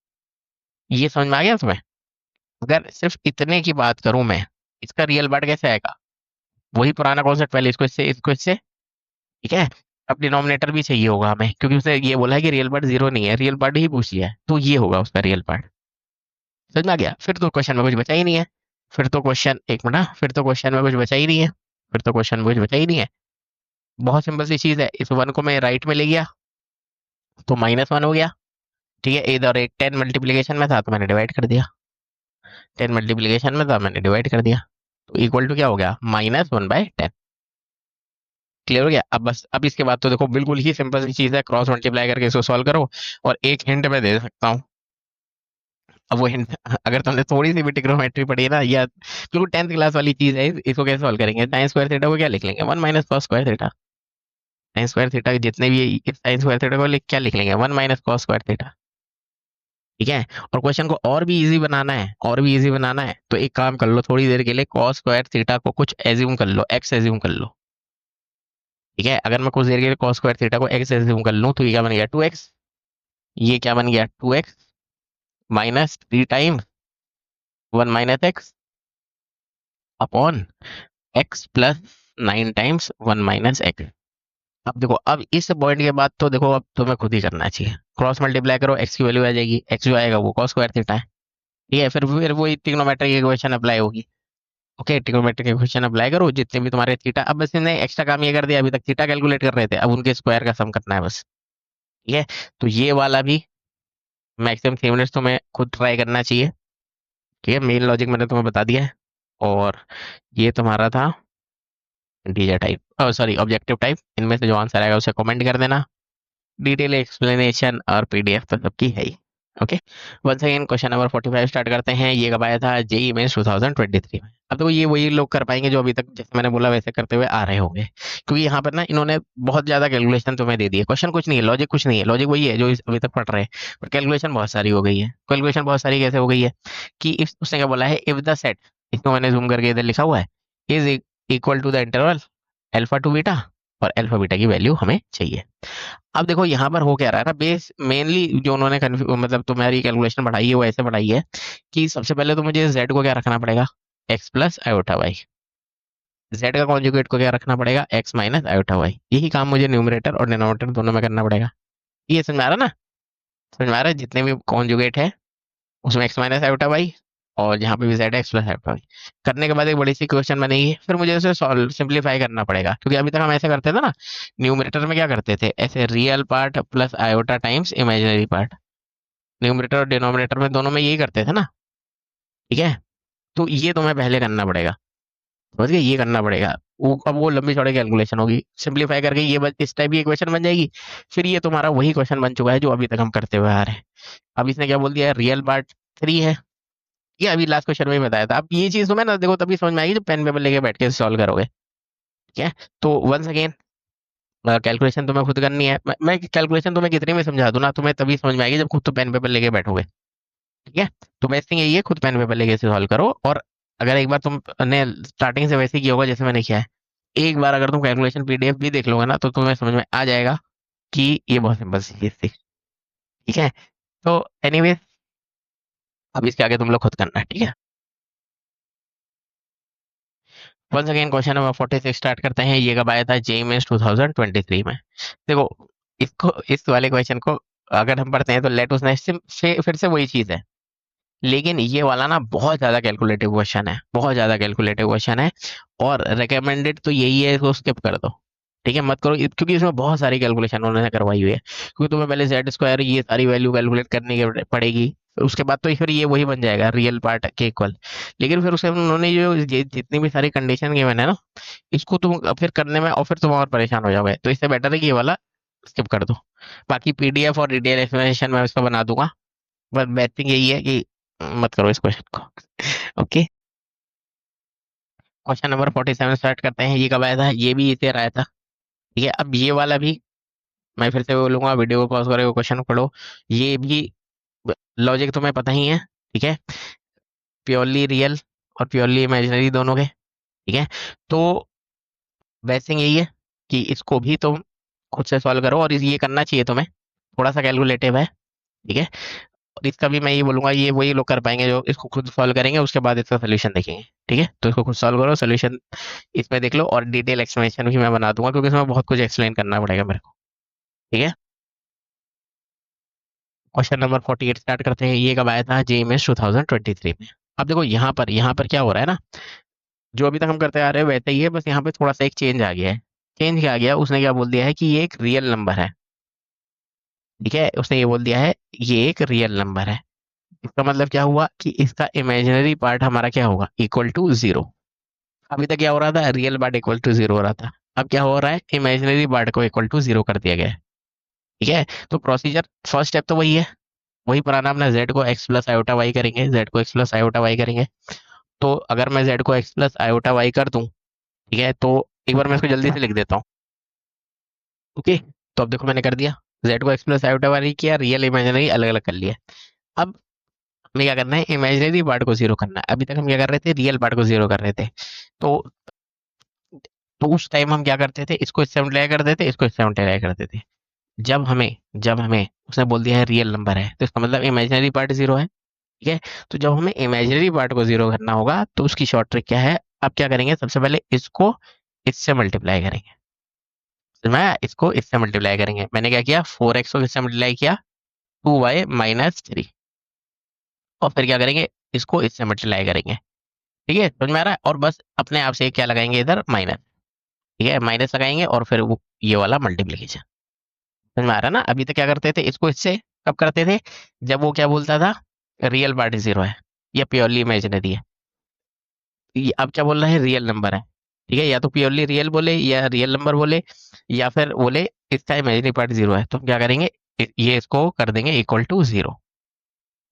ये समझ में आ गया तुम्हें? अगर सिर्फ इतने की बात करूं मैं, इसका रियल पार्ट कैसे आएगा, वही पुराना कॉन्सेप्ट, पहले इसको इससे। ठीक है, अब डिनोमिनेटर भी चाहिए होगा हमें, क्योंकि उसने ये बोला है कि रियल पार्ट जीरो नहीं है, रियल पार्ट ही पूछ लिया है, तो ये होगा उसका रियल पार्ट। समझ में आ गया? फिर तो क्वेश्चन में कुछ बचा ही नहीं है। फिर तो क्वेश्चन, एक मिनट, फिर तो क्वेश्चन में कुछ बचा ही नहीं है। फिर तो क्वेश्चन में कुछ बचा ही नहीं है। बहुत सिंपल सी चीज है, इस वन को मैं राइट में ले गया तो -1 हो गया। ठीक है, इधर एक 10 मल्टीप्लीकेशन में था तो मैंने डिवाइड कर दिया, 10 मल्टीप्लीकेशन में था मैंने डिवाइड कर दिया, तो इक्वल टू क्या हो गया, -1/10। क्लियर हो गया? अब बस, अब इसके बाद तो देखो बिल्कुल ही सिंपल सी चीज है, क्रॉस मल्टीप्लाई करके इसको सॉल्व करो। और एक हिंट मैं दे सकता हूँ, अब वो हिंट अगर तुमने थोड़ी सी भी ट्रिग्नोमेट्री पढ़ी है ना, या बिल्कुल 10th क्लास वाली चीज है, इसको कैसे सॉल्व करेंगे, sin² थीटा को क्या लिख लेंगे, 1 - cos²थीटा। sin²थीटा जितने भी sin²थीटा को क्या लिख लेंगे, 1 - cos²थीटा। ठीक है, और क्वेश्चन को और भी इजी बनाना है, और भी इजी बनाना है, तो एक काम कर लो, थोड़ी देर के लिए cos² थीटा को कुछ एज्यूम कर लो, एक्स एज्यूम कर लो। ठीक है, अगर मैं कुछ देर के लिए cos² थीटा को एक्स एज्यूम कर लूँ तो ये क्या बन गया, 2x। ये क्या बन गया, 2x -3 times 1 - x upon x plus 9 times 1 - x। अब देखो, अब इस पॉइंट के बाद तो देखो अब तुम्हें खुद ही करना चाहिए, क्रॉस मल्टीप्लाई करो, x की वैल्यू आ जाएगी, x जो आएगा वो cos² थीटा है। ठीक है, फिर वो ट्रिग्नोमेट्री की इक्वेशन अप्लाई होगी। ओके, ट्रिग्नोमेट्री की इक्वेशन अप्लाई करो, जितने भी तुम्हारे थीटा, अब बस इन्हें एक्स्ट्रा काम ये कर दिया, अभी तक थीटा कैलकुलेट कर रहे थे, अब उनके स्क्वायर का सम करना है बस। ठीक है, तो ये वाला भी मैक्सिमम 3 मिनट्स तुम्हें खुद ट्राई करना चाहिए। ठीक है, मेन लॉजिक मैंने तुम्हें बता दिया है। और ये तुम्हारा था integer type, sorry objective type, इनमें से जो आंसर आएगा उसे कमेंट कर देना। डिटेल एक्सप्लेनेशन और पीडीएफ तो सबकी है ही। Okay, once again question number 45 start करते हैं। ये कब आया था, जेई मेंस 2023 में। अब तो ये वही लोग कर पाएंगे जो अभी तक जैसे मैंने बोला वैसे करते हुए आ रहे होंगे, क्योंकि यहाँ पर ना इन्होंने बहुत ज्यादा कैलकुलेशन तुम्हें दे दी है। क्वेश्चन कुछ नहीं है, लॉजिक कुछ नहीं है, लॉजिक वही है जो अभी तक पढ़ रहे हैं, पर कैलकुलेशन बहुत सारी हो गई है। कैलकुलेशन बहुत सारी कैसे हो गई है कि इफ उसने क्या बोला है, इफ द सेट, इसको मैंने जूम करके इधर लिखा हुआ है, is equal to the interval alpha to beta, और अल्फा बीटा की वैल्यू हमें चाहिए। अब देखो यहाँ पर हो क्या रहा है ना, बेस मेनली जो उन्होंने मतलब तुम्हारी कैलकुलेशन बढ़ाई है वो ऐसे बढ़ाई है कि सबसे पहले तो मुझे z को क्या रखना पड़ेगा, x plus iota y, z का कॉन्जुगेट को क्या रखना पड़ेगा, x माइनस आयोटा वाई। यही काम मुझे न्यूमरेटर और डिनोमिनेटर दोनों में करना पड़ेगा। ये समझ में आ रहा ना? समझ में आ रहा है? जितने भी कॉन्जुगेट है उसमें x माइनस आयोटा वाई, और जहाँ पे भी z है x प्लस आयोटा वाई। करने के बाद एक बड़ी सी क्वेश्चन बनेगी, फिर मुझे उसे सॉल्व सिंप्लीफाई करना पड़ेगा, क्योंकि अभी तक हम ऐसे करते थे ना, न्यूमरेटर में क्या करते थे, ऐसे real part plus iota times imaginary part, numerator और डिनोमिनेटर में दोनों में यही करते थे ना। ठीक है, तो ये तुम्हें पहले करना पड़ेगा, समझ गए, ये करना पड़ेगा। अब वो लंबी चौड़ी कैलकुलेशन होगी, सिंप्लीफाई करके ये इस टाइप की इक्वेशन बन जाएगी। फिर ये तुम्हारा वही क्वेश्चन बन चुका है जो अभी तक हम करते हुए आ रहे हैं। अब इसने क्या बोल दिया है, रियल पार्ट 3 है, ये अभी लास्ट क्वेश्चन में ही बताया था। अब ये चीज तुम्हें ना देखो तभी समझ में आएगी जब पेन पेपर लेके बैठ के सॉल्व करोगे। ठीक है, तो वंस अगेन कैलकुलेशन तुम्हें खुद करनी है। मैं कैलकुलेशन तुम्हें कितनी में समझा दूं ना, तुम्हें तभी समझ में आएगी जब खुद तो पेन पेपर लेके बैठोगे। ठीक है, तो बेस्ट थिंग यही है, खुद पेन पेपर लेके इसे सॉल्व करो। और अगर एक बार तुमने स्टार्टिंग से वैसे ही किया होगा जैसे मैंने किया है, एक बार अगर तुम कैलकुलेशन पीडीएफ भी देख लोगे ना तो तुम्हें समझ में आ जाएगा कि ये बहुत सिंपल सी चीज थी। ठीक है, तो एनीवेज अब इसके आगे तुम लोग खुद करना है। ठीक है, once again question number 46 start करते हैं। ये कब आया था, जेई मेंस 2023 में। देखो, इसको, इस वाले क्वेश्चन को अगर हम पढ़ते हैं तो लेट उसने फिर से वही चीज है, लेकिन ये वाला ना बहुत ज्यादा कैलकुलेटिव क्वेश्चन है, बहुत ज्यादा कैलकुलेटिव क्वेश्चन है। और रिकमेंडेड तो यही है, इसको स्किप कर दो। ठीक है, मत करो, क्योंकि इसमें बहुत सारी कैलकुलेशन उन्होंने करवाई हुई है, क्योंकि तुम्हें पहले z स्क्वायर ये सारी वैल्यू कैलकुलेट करनी पड़ेगी। उसके बाद तो फिर ये वही बन जाएगा रियल पार्ट के इक्वल। लेकिन फिर उसे उन्होंने जो जितनी भी सारी कंडीशन गिवन है ना, इसको तुम फिर करने में और फिर तुम और परेशान हो जाओगे, तो इससे बेटर है कि ये वाला स्किप कर दो। बाकी पीडीएफ और डिटेल एक्सप्लेनेशन मैं इसका बना दूंगा, बस बेस्ट थिंग यही है कि मत करो इस क्वेश्चन को। ओके, क्वेश्चन नंबर 47 स्टार्ट करते हैं। ये कब आया था? ये भी इसे आया था। ठीक है, अब ये वाला भी मैं फिर से बोलूंगा, वीडियो को पॉज करो, क्वेश्चन पढ़ो। ये भी लॉजिक तुम्हें पता ही है। ठीक है, प्योरली रियल और प्योरली इमेजिनरी दोनों के। ठीक है, तो बेस्ट थिंग यही है कि इसको भी तुम खुद से सॉल्व करो, और ये करना चाहिए तुम्हें, थोड़ा सा कैलकुलेटिव है। ठीक है, और इसका भी मैं ये बोलूंगा, ये वही लोग कर पाएंगे जो इसको खुद सॉल्व करेंगे, उसके बाद इसका सोल्यूशन देखेंगे। ठीक है, तो इसको खुद सॉल्व करो, सोल्यूशन इसमें देख लो, और डिटेल एक्सप्लेनेशन भी मैं बना दूंगा, क्योंकि इसमें बहुत कुछ एक्सप्लेन करना पड़ेगा मेरे को। ठीक है, क्वेश्चन नंबर 48 स्टार्ट करते हैं। ये कब आया था? जेएमएस 2023 में। अब देखो यहाँ पर क्या हो रहा है ना, जो अभी तक हम करते आ रहे हैं वैसे ही है, बस यहाँ पे थोड़ा सा एक चेंज आ गया है। चेंज क्या आ गया, उसने क्या बोल दिया है कि ये एक रियल नंबर है। ठीक है, उसने ये बोल दिया है ये एक रियल नंबर है। इसका मतलब क्या हुआ कि इसका इमेजिनरी पार्ट हमारा क्या होगा? Equal to zero. अभी तक क्या हो रहा था? Real part equal to zero हो रहा था। अब क्या हो रहा है? इमेजिनरी पार्ट को इक्वल टू जीरो कर दिया गया है। ठीक है, तो प्रोसीजर फर्स्ट स्टेप तो वही है, वही पुराना अपना जेड को एक्स प्लस आयोटा वाई करेंगे, जेड को एक्स प्लस आयोटा वाई करेंगे। तो अगर मैं जेड को एक्स प्लस आयोटा वाई कर दूं, ठीक है, तो एक बार मैं इसको जल्दी से लिख देता हूँ। ओके, तो अब देखो मैंने कर दिया, जेड को एक्स प्लस आयोटा वाई किया, रियल इमेजिनरी अलग अलग कर लिया। अब हमें क्या करना है? इमेजिनरी पार्ट को जीरो करना है। अभी तक हम क्या कर रहे थे? रियल पार्ट को जीरो कर रहे थे। तो तो उस टाइम हम क्या करते थे? इसको इससे मल्टीप्लाई कर देते, इसको इससे मल्टीप्लाई कर देते। जब हमें उसने बोल दिया है रियल नंबर है, तो इसका मतलब इमेजिनरी पार्ट जीरो है। ठीक है, तो जब हमें इमेजिनरी पार्ट को जीरो करना होगा, तो उसकी शॉर्ट ट्रिक क्या है? अब क्या करेंगे? सबसे पहले इसको इससे मल्टीप्लाई करेंगे। समझ में आया? इसको इससे मल्टीप्लाई करेंगे। मैंने क्या किया? 4x को इससे मल्टीप्लाई किया, 2y-3। और फिर क्या करेंगे? इसको इससे मल्टीप्लाई करेंगे। ठीक है, समझ में आ रहा है? और बस अपने आप से क्या लगाएंगे? इधर माइनस। ठीक है, माइनस लगाएंगे, और फिर वो ये वाला मल्टीप्लीकेशन। समझ में आ रहा है ना? अभी तक क्या करते थे? इसको इससे कब करते थे? जब वो क्या बोलता था? रियल पार्ट जीरो है या प्योरली इमेजिनरी है। ये अब क्या बोल रहा है? रियल नंबर है। ठीक है, या तो प्योरली रियल बोले, या रियल नंबर बोले, या फिर बोले इसका इमेजिनरी पार्ट जीरो है। तो हम क्या करेंगे? ये इसको कर देंगे इक्वल टू जीरो।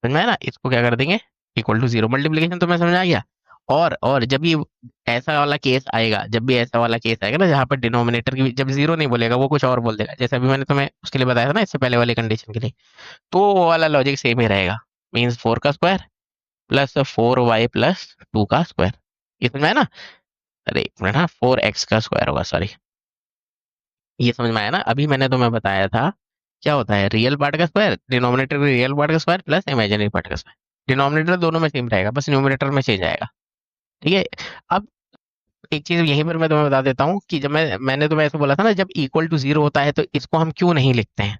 समझ में आया ना? इसको क्या कर देंगे? Equal to zero. मल्टीप्लीकेशन तो मैं समझ आ गया। और जब ये ऐसा वाला केस आएगा, जब भी ऐसा वाला केस आएगा ना, जहाँ पर डिनोमिनेटर की जब जीरो नहीं बोलेगा, वो कुछ और बोल देगा, जैसे अभी मैंने तुम्हें उसके लिए बताया था ना, इससे पहले वाले कंडीशन के लिए, तो वो वाला लॉजिक सेम ही रहेगा। मीन्स 4 का स्क्वायर प्लस 4y प्लस 2 का स्क्वायर। ये समझ में आया ना? अरे एक मिनट, हाँ, 4x का स्क्वायर होगा, सॉरी। ये समझ में आया ना? अभी मैंने तुम्हें बताया था क्या होता है रियल पार्ट का स्क्वायर, डिनोमिनेटर में रियल पार्ट का स्क्वायर प्लस इमेजिनरी पार्ट का स्क्वायर। डिनोमिनेटर दोनों में सेम रहेगा, बस न्यूमरेटर में चेंज आएगा। ठीक है, अब एक चीज यहीं पर मैं तुम्हें बता देता हूँ कि जब मैंने तुम्हें ऐसे बोला था ना, जब इक्वल टू जीरो होता है तो इसको हम क्यों नहीं लिखते हैं।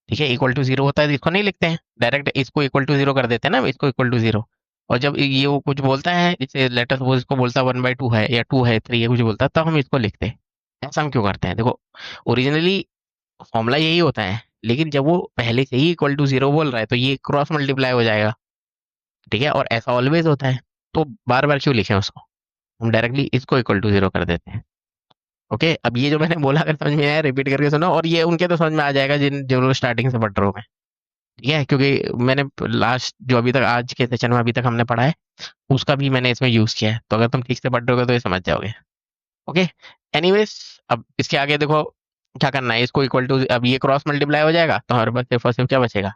ठीक है, इक्वल टू जीरो होता है तो इसको नहीं लिखते हैं, डायरेक्ट इसको इक्वल टू जीरो कर देते हैं ना, इसको इक्वल टू जीरो। और जब ये वो कुछ बोलता है, जैसे लेटर सपोज इसको बोलता है 1/2 है या 2 है 3 है, कुछ बोलता है, तब हम इसको लिखते हैं। ऐसा हम क्यों करते हैं? देखो, ओरिजिनली फॉर्मूला यही होता है, लेकिन जब वो पहले से ही इक्वल टू जीरो बोल रहा है, तो ये क्रॉस मल्टीप्लाई हो जाएगा। ठीक है, और ऐसा ऑलवेज होता है, तो बार बार क्यों लिखें उसको? हम डायरेक्टली इसको इक्वल टू जीरो कर देते हैं। ओके, अब ये जो मैंने बोला, अगर समझ में आया रिपीट करके सुनो, और ये उनके तो समझ में आ जाएगा जिन जो लोग स्टार्टिंग से पढ़ रहे हो। मैं ठीक है, क्योंकि मैंने लास्ट जो अभी तक आज के सेशन में अभी तक हमने पढ़ा है, उसका भी मैंने इसमें यूज किया है, तो अगर तुम ठीक से पढ़ रहे हो तो ये समझ जाओगे। ओके, एनीवेज, अब इसके आगे देखो क्या करना है। इसको इक्वल टू, अब ये क्रॉस मल्टीप्लाई हो जाएगा, तो हमारे पास सिर्फ और सिर्फ क्या बचेगा?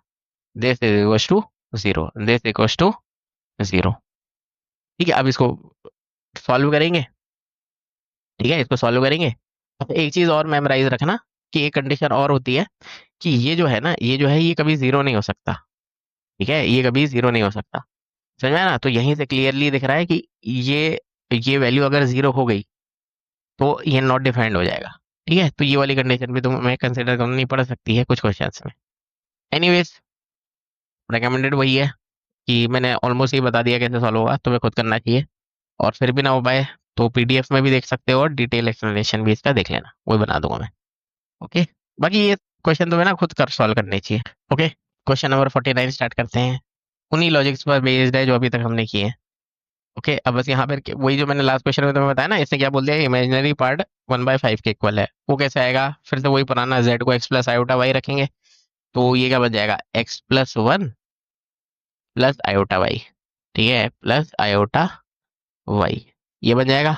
This is equals to zero, this equals to zero. ठीक है, अब इसको सॉल्व करेंगे। ठीक है, इसको सॉल्व करेंगे। अब एक चीज और मेमोराइज रखना, कि एक कंडीशन और होती है, कि ये जो है ना, ये जो है, ये कभी जीरो नहीं हो सकता। ठीक है, ये कभी जीरो नहीं हो सकता। समझ में आया ना? तो यहीं से क्लियरली दिख रहा है कि ये वैल्यू अगर जीरो हो गई, तो ये नॉट डिफाइंड हो जाएगा। ठीक है, तो ये वाली कंडीशन भी तुम्हें कंसिडर करनी पड़ सकती है कुछ क्वेश्चंस में। एनीवेज, रिकमेंडेड वही है कि मैंने ऑलमोस्ट ही बता दिया कैसे सॉल्व होगा, तुम्हें खुद करना चाहिए। और फिर भी ना हो पाए तो पीडीएफ में भी देख सकते हो, और डिटेल एक्सप्लेनेशन भी इसका देख लेना, वही बना दूंगा मैं। ओके, बाकी ये क्वेश्चन तुम्हें ना खुद कर सॉल्व करने चाहिए। ओके। क्वेश्चन नंबर 49 स्टार्ट करते हैं। उन्हीं लॉजिक्स पर बेस्ड है जो अभी तक हमने किए हैं। ओके, अब बस यहाँ पर वही जो मैंने लास्ट क्वेश्चन में तुम्हें बताया ना, इसने क्या बोल दिया, इमेजिनरी पार्ट 1/5 के इक्वल है। वो कैसे आएगा, फिर से वही पुराना z को x प्लस आयोटा वाई रखेंगे, तो ये क्या बन जाएगा, x plus 1 plus iota y, ठीक है, प्लस आयोटा वाई, ये बन जाएगा।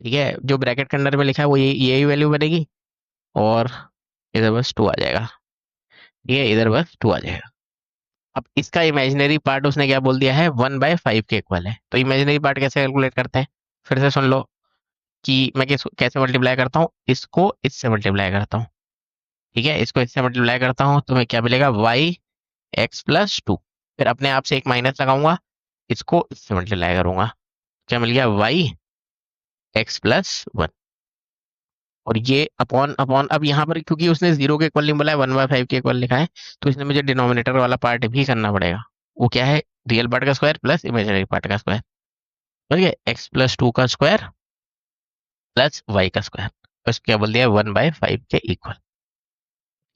ठीक है, जो ब्रैकेट के अंदर में लिखा है वो यही वैल्यू बनेगी, और इधर बस 2 आ जाएगा। ठीक है, इधर बस 2 आ जाएगा। अब इसका इमेजिनरी पार्ट उसने क्या बोल दिया है, 1/5 के इक्वल है। तो इमेजिनरी पार्ट कैसे कैलकुलेट करते हैं, फिर से सुन लो कि मैं कैसे मल्टीप्लाई करता हूँ, इसको इससे मल्टीप्लाई करता हूँ। ठीक है, इसको इससे मल्टीप्लाई करता हूँ तो मैं क्या मिलेगा, y x प्लस 2, फिर अपने आप से एक माइनस लगाऊंगा, इसको इससे मल्टीप्लाई करूंगा, क्या मिल गया, y x प्लस 1, और ये अपॉन अपॉन, अब यहाँ पर क्योंकि उसने 0 के इक्वल नहीं बोला है, 1/5 के इक्वल लिखा है, तो इसने मुझे डिनोमिनेटर वाला पार्ट भी करना पड़ेगा। वो क्या है, रियल पार्ट का स्क्वायर प्लस इमेजिनरी पार्ट का स्क्वायर, समझ गए, x प्लस 2 का स्क्वायर प्लस y का स्क्वायर, तो इसको क्या बोल दिया, 1/5 के इक्वल।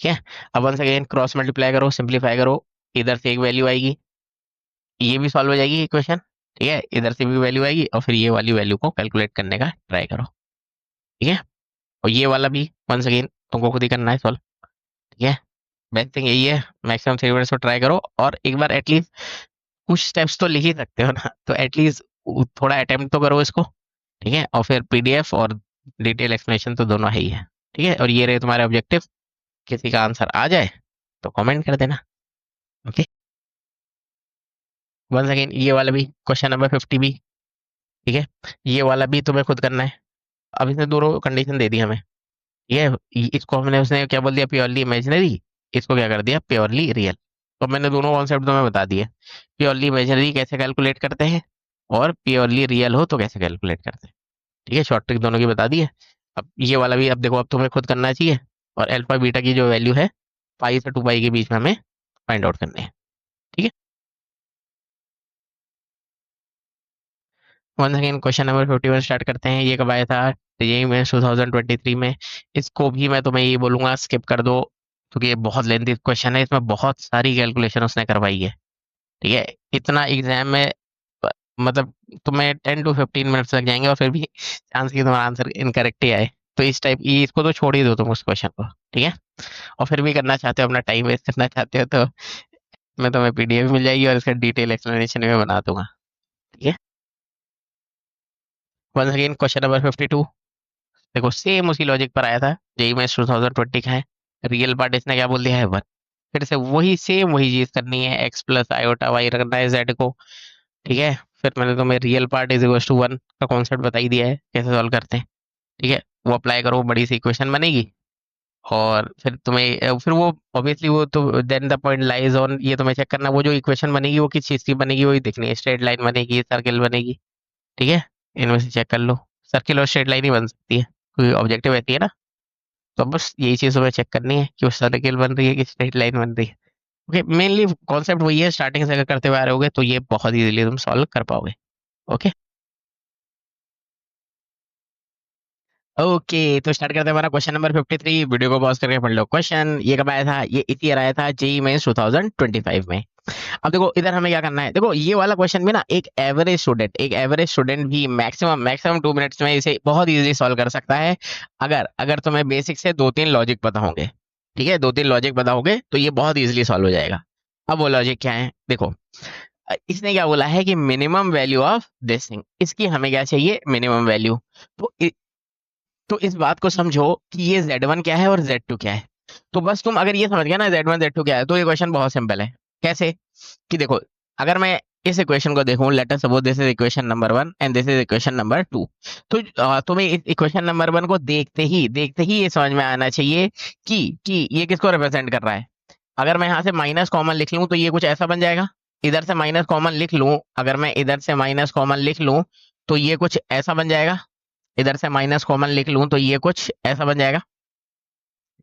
ठीक है, अब वंस अगेन क्रॉस मल्टीप्लाई करो, सिंप्लीफाई करो, इधर से एक वैल्यू आएगी, ये भी सॉल्व हो जाएगी इक्वेशन। ठीक है, इधर से भी वैल्यू आएगी, और फिर ये वाली वैल्यू को कैलकुलेट करने का ट्राई करो। ठीक है, और ये वाला भी वंस अगेन तुमको खुद ही करना है सॉल्व। ठीक है, बेस्ट थिंग यही है, मैक्सिमम 3 मिनट्स को ट्राई करो, और एक बार एटलीस्ट कुछ स्टेप्स तो लिख ही सकते हो ना, तो एटलीस्ट थोड़ा अटेम्प्ट तो करो इसको। ठीक है, और फिर पीडीएफ और डिटेल एक्सप्लेनेशन तो दोनों है ही है। ठीक है, और ये रहे तुम्हारे ऑब्जेक्टिव, किसी का आंसर आ जाए तो कमेंट कर देना। ओके, वंस अगेन ये वाला भी क्वेश्चन नंबर 50 भी, ठीक है, ये वाला भी तुम्हें खुद करना है। अब इसने दोनों कंडीशन दे दी हमें। ये इसको हमने, उसने क्या बोल दिया, प्योरली इमेजिनरी, इसको क्या कर दिया, प्योरली रियल। तो मैंने दोनों कॉन्सेप्ट तुम्हें बता दिए, प्योरली इमेजिनरी कैसे कैलकुलेट करते हैं, और प्योरली रियल हो तो कैसे कैलकुलेट करते हैं। ठीक है, शॉर्ट ट्रिक दोनों की बता दी है। अब ये वाला भी, अब देखो, अब तुम्हें खुद करना चाहिए, और अल्फा बीटा की जो वैल्यू है, पाई से 2 पाई के बीच में हमें फाइंड आउट करने हैं। ठीक है, one again question number 51 start करते हैं। ये कब आया था, यही में 2023 में। इसको भी मैं तुम्हें ये बोलूंगा स्किप कर दो, क्योंकि ये बहुत लेंथी क्वेश्चन है, इसमें बहुत सारी कैलकुलेशन उसने करवाई है। ठीक है, इतना एग्जाम में मतलब तुम्हें 10 to 15 मिनट्स लग जाएंगे, और फिर भी चांस की तुम्हारा आंसर इनकरेक्ट ही आए, तो इस टाइप ये, इसको तो छोड़ ही दो तुम उस क्वेश्चन को। ठीक है, और फिर भी करना चाहते हो, अपना टाइम वेस्ट करना चाहते हो, तो मैं तुम्हें पीडीएफ मिल जाएगी, और इसका डिटेल एक्सप्लेनेशन भी बना दूंगा। ठीक है, वंस अगेन क्वेश्चन नंबर 52, देखो सेम उसी लॉजिक पर आया था, जेई में 2020 का है। रियल पार्ट इसने क्या बोल दिया है, 1, फिर से वही सेम वही चीज करनी है, x प्लस आयोटा वाई रखना है z को। ठीक है, फिर मैंने तुम्हें real part is equal to 1 का कॉन्सेप्ट बता ही दिया है, कैसे सॉल्व करते हैं। ठीक है, वो अप्लाई करो, बड़ी सी इक्वेशन बनेगी, और फिर तुम्हें फिर वो ऑब्वियसली वो तो then the point lies on, ये तुम्हें चेक करना, वो जो इक्वेशन बनेगी वो किस चीज की बनेगी, वही देखनी है, स्ट्रेट लाइन बनेगी, सर्किल बनेगी। ठीक है, इनमें से चेक कर लो, सर्किल और स्ट्रेट लाइन ही बन सकती है, कोई ऑब्जेक्टिव रहती है ना। तो बस यही चीज हमें चेक करनी है कि वो सर्किल बन रही है कि स्ट्रेट लाइन बन रही है। ओके, मेनली कॉन्सेप्ट वही है, स्टार्टिंग से अगर करते हुए आ रहे होगे तो ये बहुत इजीली तुम सॉल्व कर पाओगे। ओके, ओके, तो स्टार्ट करते हैं हमारा क्वेश्चन नंबर 53। वीडियो को पॉज करके पढ़ लो क्वेश्चन। ये कब आया था, ये इस ईयर आया था, जेई में 2025 में। अब देखो इधर हमें क्या करना है, देखो ये वाला क्वेश्चन भी ना, एक एवरेज स्टूडेंट भी मैक्सिमम मैक्सिमम 2 मिनट्स में इसे बहुत इजीली सॉल्व कर सकता है, अगर अगर तुम्हें बेसिक से 2-3 लॉजिक पता होंगे। ठीक है, 2-3 लॉजिक पता होंगे तो ये बहुत इजीली सॉल्व हो जाएगा। अब वो लॉजिक क्या है, देखो इसने क्या बोला है कि minimum value of this thing, इसकी हमें क्या चाहिए, मिनिमम वैल्यू। तो तो इस बात को समझो कि ये Z1 क्या है और Z2 क्या है। तो बस तुम अगर ये समझ गया ना Z1 Z2 क्या है, तो ये क्वेश्चन बहुत सिंपल है। कैसे, कि देखो अगर मैं इस इक्वेशन को देखूं, late us suppose this is equation number 1 and this is equation number 2, तो तुम्हें इस इक्वेशन नंबर 1 को देखते ही ये समझ में आना चाहिए कि ये किसको रिप्रेजेंट कर रहा है। अगर मैं यहाँ से माइनस कॉमन लिख लूं तो ये कुछ ऐसा बन जाएगा, इधर से माइनस कॉमन लिख लूं, अगर मैं इधर से माइनस कॉमन लिख लूं तो ये कुछ ऐसा बन जाएगा, इधर से माइनस कॉमन लिख लूं तो ये कुछ ऐसा बन जाएगा।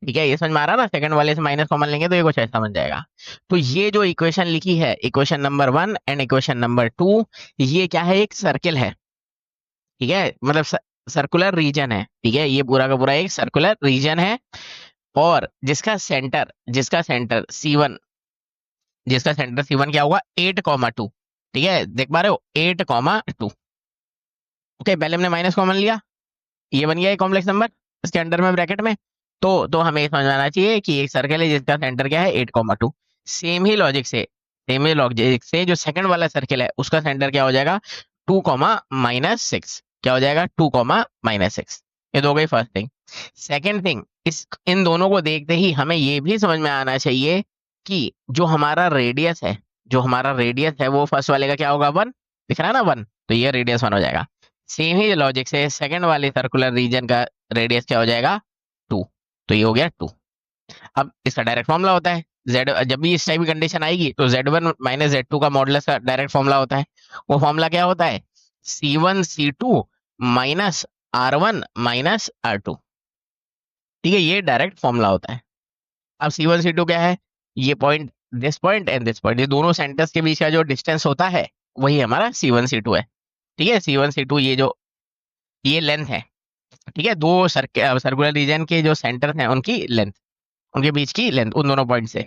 ठीक है, ये समझ में आ रहा है ना, सेकंड वाले से माइनस कॉमन लेंगे तो ये कुछ ऐसा बन जाएगा। तो ये जो इक्वेशन लिखी है, equation number 1 and equation number 2, ये क्या है, एक सर्किल है। ठीक है, मतलब सर्कुलर रीजन है। ठीक है, ये पूरा का पूरा एक सर्कुलर रीजन है, और जिसका सेंटर C1 जिसका सेंटर C1 क्या होगा 8,2। ठीक है, देख पा रहे हो 8,2। ओके, पहले हमने माइनस कॉमन लिया, ये बन गया कॉम्प्लेक्स नंबर इसके अंडर में ब्रैकेट में। तो हमें ये समझ में आना चाहिए कि एक सर्कल है जिसका सेंटर क्या है 8,2। सेम ही लॉजिक से जो सेकंड वाला सर्कल है उसका सेंटर क्या हो जाएगा 2,-6। क्या हो जाएगा 2,-6। ये तो हो गई फर्स्ट थिंग। सेकंड थिंग, इन दोनों को देखते ही हमें ये भी समझ में आना चाहिए कि जो हमारा रेडियस है वो फर्स्ट वाले का क्या होगा 1। दिख रहा है ना 1, तो ये रेडियस 1 हो जाएगा। सेम ही लॉजिक से सेकंड वाले सर्कुलर रीजन का रेडियस क्या हो जाएगा 2। तो ये हो गया 2। अब इसका डायरेक्ट फॉर्मूला होता है जेड, जब भी इस टाइप की कंडीशन आएगी तो Z1 - Z2 का मॉडुलस का डायरेक्ट फॉर्मूला होता है। वो फॉर्मूला क्या होता है C1 C2 minus R1 - R2। ठीक है, ये डायरेक्ट फॉर्मूला होता है। अब C1 C2 क्या है, ये point, this point and this point, ये दोनों सेंटर्स के बीच का जो डिस्टेंस होता है वही हमारा C1 C2 है। ठीक है, C1 C2 ये लेंथ है। ठीक है, दो सर्कुलर रीजन के जो सेंटर हैं उनकी लेंथ, उनके बीच की लेंथ उन दोनों पॉइंट से।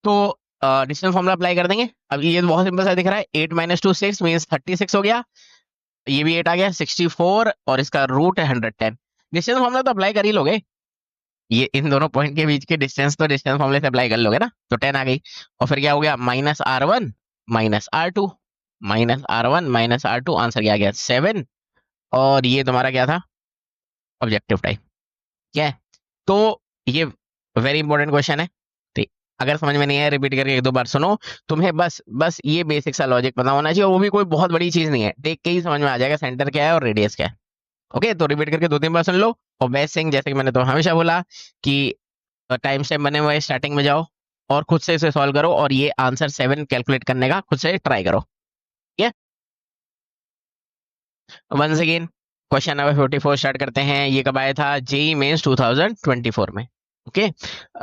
तो डिस्टेंस फॉर्मूला अप्लाई कर देंगे। अब ये तो बहुत सिंपल सा दिख रहा है, 8 - 2 6 मीन्स 36 हो गया। ये भी 8 आ गया 64, और इसका रूट है 110। डिस्टेंस फॉर्मूला तो अप्लाई कर ही लोगे, ये इन दोनों पॉइंट के बीच के डिस्टेंस तो डिस्टेंस फॉर्मूले से अप्लाई कर लोगे ना, तो 10 आ गई। और फिर क्या हो गया -R1 - R2, -R1 - R2, answer क्या आ गया 7। और ये तुम्हारा क्या था ऑब्जेक्टिव टाइप। क्या है, तो ये वेरी इंपॉर्टेंट क्वेश्चन है। ठीक, अगर समझ में नहीं है रिपीट करके एक दो बार सुनो। तुम्हें बस बस ये बेसिक सा लॉजिक पता होना चाहिए, वो भी कोई बहुत बड़ी चीज नहीं है, देख के ही समझ में आ जाएगा सेंटर क्या है और रेडियस क्या है। ओके, तो रिपीट करके 2-3 बार सुन लो। और बेस्ट थिंग, जैसे कि मैंने तो हमेशा बोला कि टाइम स्टैम्प बने हुए स्टार्टिंग में जाओ और खुद से इसे सॉल्व करो, और ये आंसर 7 कैलकुलेट करने का खुद से ट्राई करो। ठीक है, once again question number 54 start करते हैं। ये कब आया था जेई मेंस 2024 में। ओके,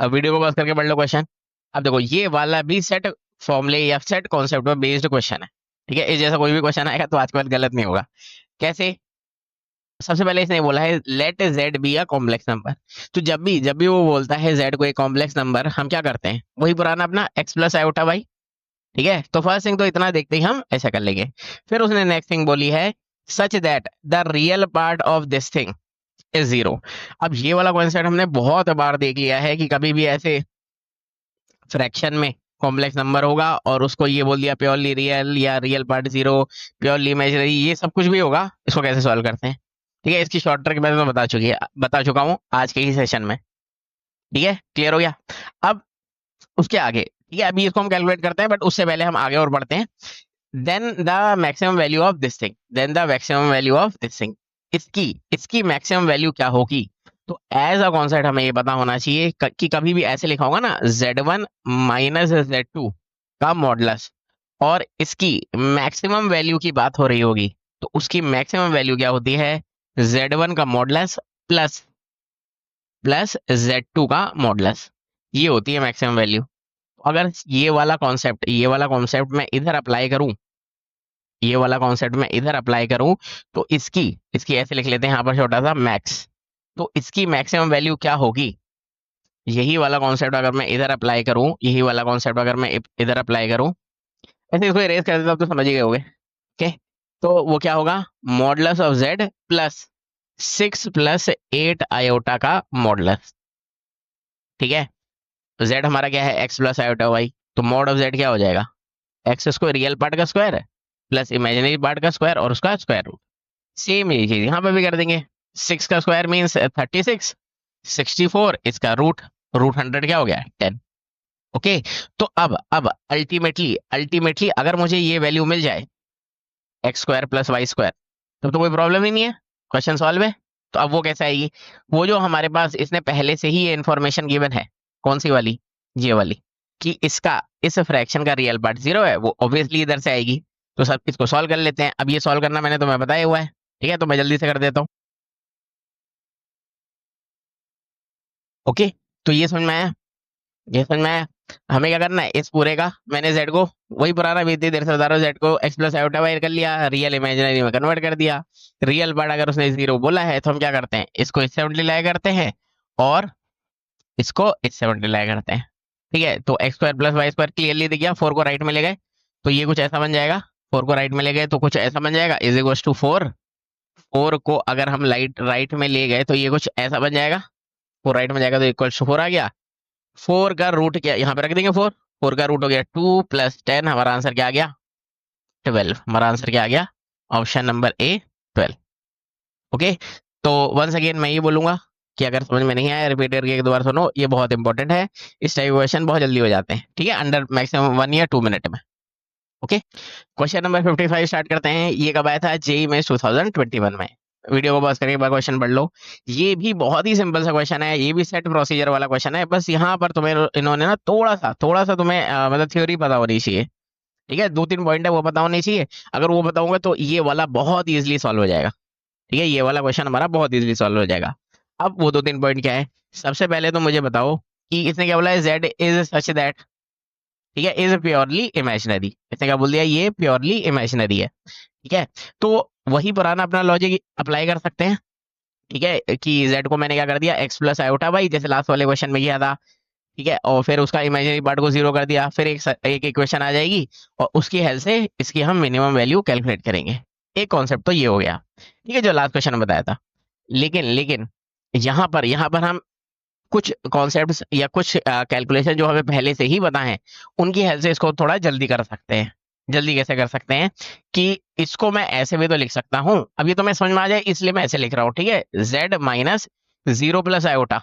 वीडियो को पॉज करके पढ़ लो क्वेश्चन। अब देखो, ये वाला भी सेट फॉर्मूले या सेट कॉन्सेप्ट पर बेस्ड क्वेश्चन है। ठीक है, इस जैसा कोई भी क्वेश्चन आएगा तो आज के बाद गलत नहीं होगा। कैसे, सबसे पहले इसने बोला है let z be a complex number. तो जब भी वो बोलता है जेड को एक कॉम्प्लेक्स नंबर, हम क्या करते हैं वही पुराना अपना x प्लस आयोटा वाई। ठीक है, तो फर्स्ट थिंग तो इतना देखते ही हम ऐसा कर लेंगे। फिर उसने नेक्स्ट थिंग बोली है such that the real part of this thing is 0। अब ये वाला कॉन्सेप्ट हमने बहुत बार देख लिया है कि कभी भी ऐसे फ्रैक्शन में कॉम्प्लेक्स नंबर होगा और उसको ये बोल दिया प्योरली रियल या रियल पार्ट 0, प्योरली इमेजिनरी, ये सब कुछ भी होगा। इसको कैसे सॉल्व करते हैं, ठीक है, इसकी शॉर्ट ट्रिक मैंने तो बता चुका हूँ आज के ही सेशन में। ठीक है, क्लियर हो गया। अब उसके आगे, ठीक है, अभी इसको हम कैलकुलेट करते हैं, बट उससे पहले हम आगे और बढ़ते हैं। Then the maximum value of this thing, इसकी इसकी मैक्सिमम वैल्यू क्या होगी। तो एज अ कॉन्सेप्ट हमें ये पता होना चाहिए कि कभी भी ऐसे लिखा होगा ना Z1 - Z2 का मॉडुलस, और इसकी मैक्सिमम वैल्यू की बात हो रही होगी, तो उसकी मैक्सिमम वैल्यू क्या होती है Z1 का मॉडुलस प्लस Z2 का मॉडुलस, ये होती है मैक्सिमम वैल्यू। अगर ये वाला कॉन्सेप्ट मैं इधर अप्लाई करूं, तो इसकी इसकी ऐसे लिख लेते हैं यहाँ पर छोटा सा मैक्स। तो इसकी मैक्सिमम वैल्यू क्या होगी, यही वाला कॉन्सेप्ट अगर मैं इधर अप्लाई करूं, ऐसे इसको इरेज कर देता हूं तो समझ ही गए होगे। ओके, तो वो क्या होगा modulus of Z plus 6 + 8 iota का मॉडुलस। ठीक है, तो जेड हमारा क्या है x प्लस आयोटा वाई, तो मॉड ऑफ जेड क्या हो जाएगा एक्स स्क्वायर, रियल पार्ट का स्क्वायर प्लस इमेजिनरी पार्ट का स्क्वायर और उसका स्क्वायर रूट। सेम यही चीज यहाँ पे भी कर देंगे। 6 का स्क्वायर मीन्स 36, 64, इसका रूट, रूट 100 क्या हो गया 10। ओके, तो अब अल्टीमेटली अगर मुझे ये वैल्यू मिल जाए x² + y², तब तो कोई प्रॉब्लम ही नहीं है, क्वेश्चन सॉल्व है। तो अब वो कैसे आएगी, वो जो हमारे पास इसने पहले से ही ये इन्फॉर्मेशन गिवन है, कौन सी वाली, ये वाली, कि इसका इस फ्रैक्शन का रियल पार्ट 0 है, वो ऑब्वियसली इधर से आएगी। तो सब इसको सॉल्व कर लेते हैं। अब ये सॉल्व करना मैंने तुम्हें बताया हुआ है, ठीक है, तो मैं जल्दी से कर देता हूँ। ओके, तो ये समझ में आया। हमें क्या करना है, इस पूरे का मैंने जेड को वही पुराना भी इतनी देर से बता रहा हूँ, जेड को x प्लस आयोटा वाई कर लिया, रियल इमेजिनरी में कन्वर्ट कर दिया। रियल पार्ट अगर उसने 0 बोला है तो हम क्या करते हैं, इसको इससे मल्टीप्लाई करते हैं और इसको इससे मल्टीप्लाई करते हैं। ठीक है, तो x square plus y square clearly दिख गया। 4 को राइट में ले गए तो ये कुछ ऐसा बन जाएगा, 4 को राइट में ले गए तो कुछ ऐसा बन जाएगा, इज इक्वल टू 4। 4 को अगर हम राइट में ले गए तो ये कुछ ऐसा बन जाएगा, 4 राइट में जाएगा तो इक्वल टू 4 आ गया। 4 का रूट क्या यहाँ पे रख देंगे, 4 4 का रूट हो गया 2 प्लस 10, हमारा आंसर क्या आ गया 12। हमारा आंसर क्या आ गया, ऑप्शन नंबर ए 12। ओके, तो वंस अगेन मैं ये बोलूंगा कि अगर समझ में नहीं आया रिपीट करके एक दो बार सुनो, ये बहुत इंपॉर्टेंट है। इस टाइप क्वेश्चन बहुत जल्दी हो जाते हैं, ठीक है, अंडर मैक्सिमम 1 या 2 मिनट में। ओके, क्वेश्चन नंबर 55 स्टार्ट करते हैं। ये कब आया था, जेई में 2021 में। वीडियो को पॉज करके एक बार क्वेश्चन पढ़ लो। ये भी बहुत ही सिंपल सा क्वेश्चन है, ये भी सेट प्रोसीजर वाला क्वेश्चन है। बस यहाँ पर तुम्हें इन्होंने ना थोड़ा सा तुम्हें मतलब थ्योरी पता होनी चाहिए, ठीक है, 2-3 पॉइंट है वो पता होनी चाहिए। अगर वो बताऊंगा तो ये वाला बहुत इजीली सॉल्व हो जाएगा, ठीक है, ये वाला क्वेश्चन हमारा बहुत इजीली सॉल्व हो जाएगा। अब वो 2-3 पॉइंट क्या है, सबसे पहले तो मुझे बताओ कि इसने क्या बोला है, जेड इज सच दैट, ठीक है, इज प्योरली इमेजिनरी। इसने क्या बोल दिया, ये प्योरली इमेजिनरी है, ठीक है। तो वही पुराना अपना लॉजिक अप्लाई कर सकते हैं, ठीक है, कि z को मैंने क्या कर दिया x प्लस आयोटा वाई, जैसे लास्ट वाले क्वेश्चन में किया था, ठीक है, और फिर उसका इमेजिनरी पार्ट को 0 कर दिया, फिर एक इक्वेशन आ जाएगी और उसकी हेल्प से इसकी हम मिनिमम वैल्यू कैलकुलेट करेंगे। एक कॉन्सेप्ट तो ये हो गया, ठीक है, जो लास्ट क्वेश्चन में बताया था। लेकिन लेकिन यहाँ पर हम कुछ कॉन्सेप्ट्स या कुछ कैलकुलेशन जो हमें पहले से ही पता है, उनकी हेल्प से इसको थोड़ा जल्दी कर सकते हैं। जल्दी कैसे कर सकते हैं कि इसको मैं ऐसे भी तो लिख सकता हूं, अब ये तो मैं समझ में आ जाए इसलिए मैं ऐसे लिख रहा हूं, ठीक है, z माइनस 0 प्लस आयोटा।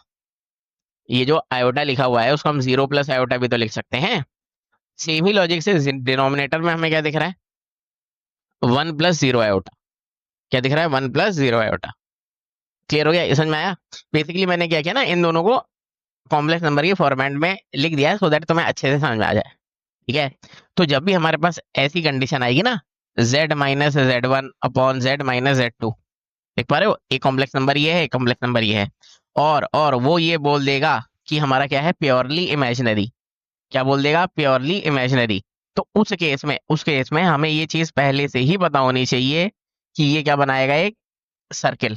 ये जो आयोटा लिखा हुआ है उसको हम 0 प्लस आयोटा भी तो लिख सकते हैं। सेम ही लॉजिक से डिनोमिनेटर में हमें क्या दिख रहा है, 1 प्लस 0 आयोटा। क्या दिख रहा है, 1 प्लस 0 आयोटा। क्लियर हो गया, ये समझ में आया। बेसिकली मैंने क्या किया ना, इन दोनों को कॉम्प्लेक्स नंबर के फॉर्मेट में लिख दिया है सो दैट तुम्हें अच्छे से समझ में आ जाए, ठीक है। तो जब भी हमारे पास ऐसी कंडीशन आएगी ना, z minus Z1 upon z minus Z2, देख पा रहे हो, एक कॉम्प्लेक्स नंबर ये है, एक कॉम्प्लेक्स नंबर ये है, और वो ये बोल देगा कि हमारा क्या है, प्योरली इमेजिनरी। क्या बोल देगा, प्योरली इमेजिनरी। तो उस केस में हमें ये चीज पहले से ही पता होनी चाहिए कि ये क्या बनाएगा, एक सर्किल,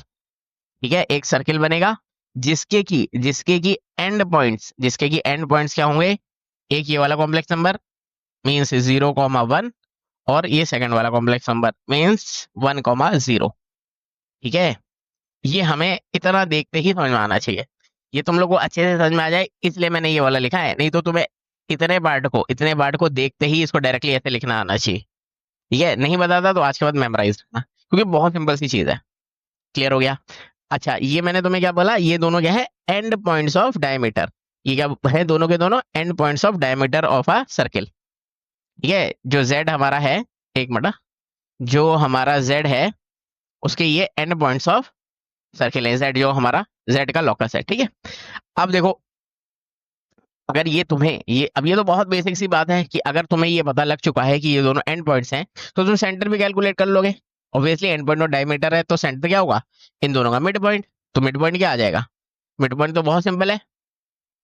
ठीक है, एक सर्किल बनेगा जिसके की एंड पॉइंट्स क्या होंगे, एक ये वाला कॉम्प्लेक्स नंबर मीन्स 0,1 और ये सेकंड वाला कॉम्प्लेक्स नंबर मीन्स 1,0, ठीक है। ये हमें इतना देखते ही समझ में आना चाहिए, ये तुम लोग को अच्छे से समझ में आ जाए इसलिए मैंने ये वाला लिखा है, नहीं तो तुम्हें इतने पार्ट को देखते ही इसको डायरेक्टली ऐसे लिखना आना चाहिए, ठीक है। नहीं बताता तो आज के बाद मेमोराइज रखना, क्योंकि बहुत सिंपल सी चीज है। क्लियर हो गया। अच्छा, ये मैंने तुम्हें क्या बोला, ये दोनों क्या है, एंड पॉइंट्स ऑफ डायमीटर। ये क्या है, दोनों के दोनों and points of diameter of a circle, ठीक है। जो z हमारा है, एक मिनट, जो हमारा z है उसके ये एंड पॉइंट्स ऑफ सर्किल है, z जो हमारा z का लोकस है, ठीक है। अब देखो, अगर ये तुम्हें ये अब ये तो बहुत बेसिक सी बात है कि अगर तुम्हें ये पता लग चुका है कि ये दोनों एंड पॉइंट्स हैं तो तुम सेंटर भी कैलकुलेट कर लोगे। ऑब्वियसली एंड पॉइंट और डायमीटर है तो सेंटर क्या होगा, इन दोनों का मिड पॉइंट। तो मिड पॉइंट क्या आ जाएगा, मिड पॉइंट तो बहुत सिंपल है।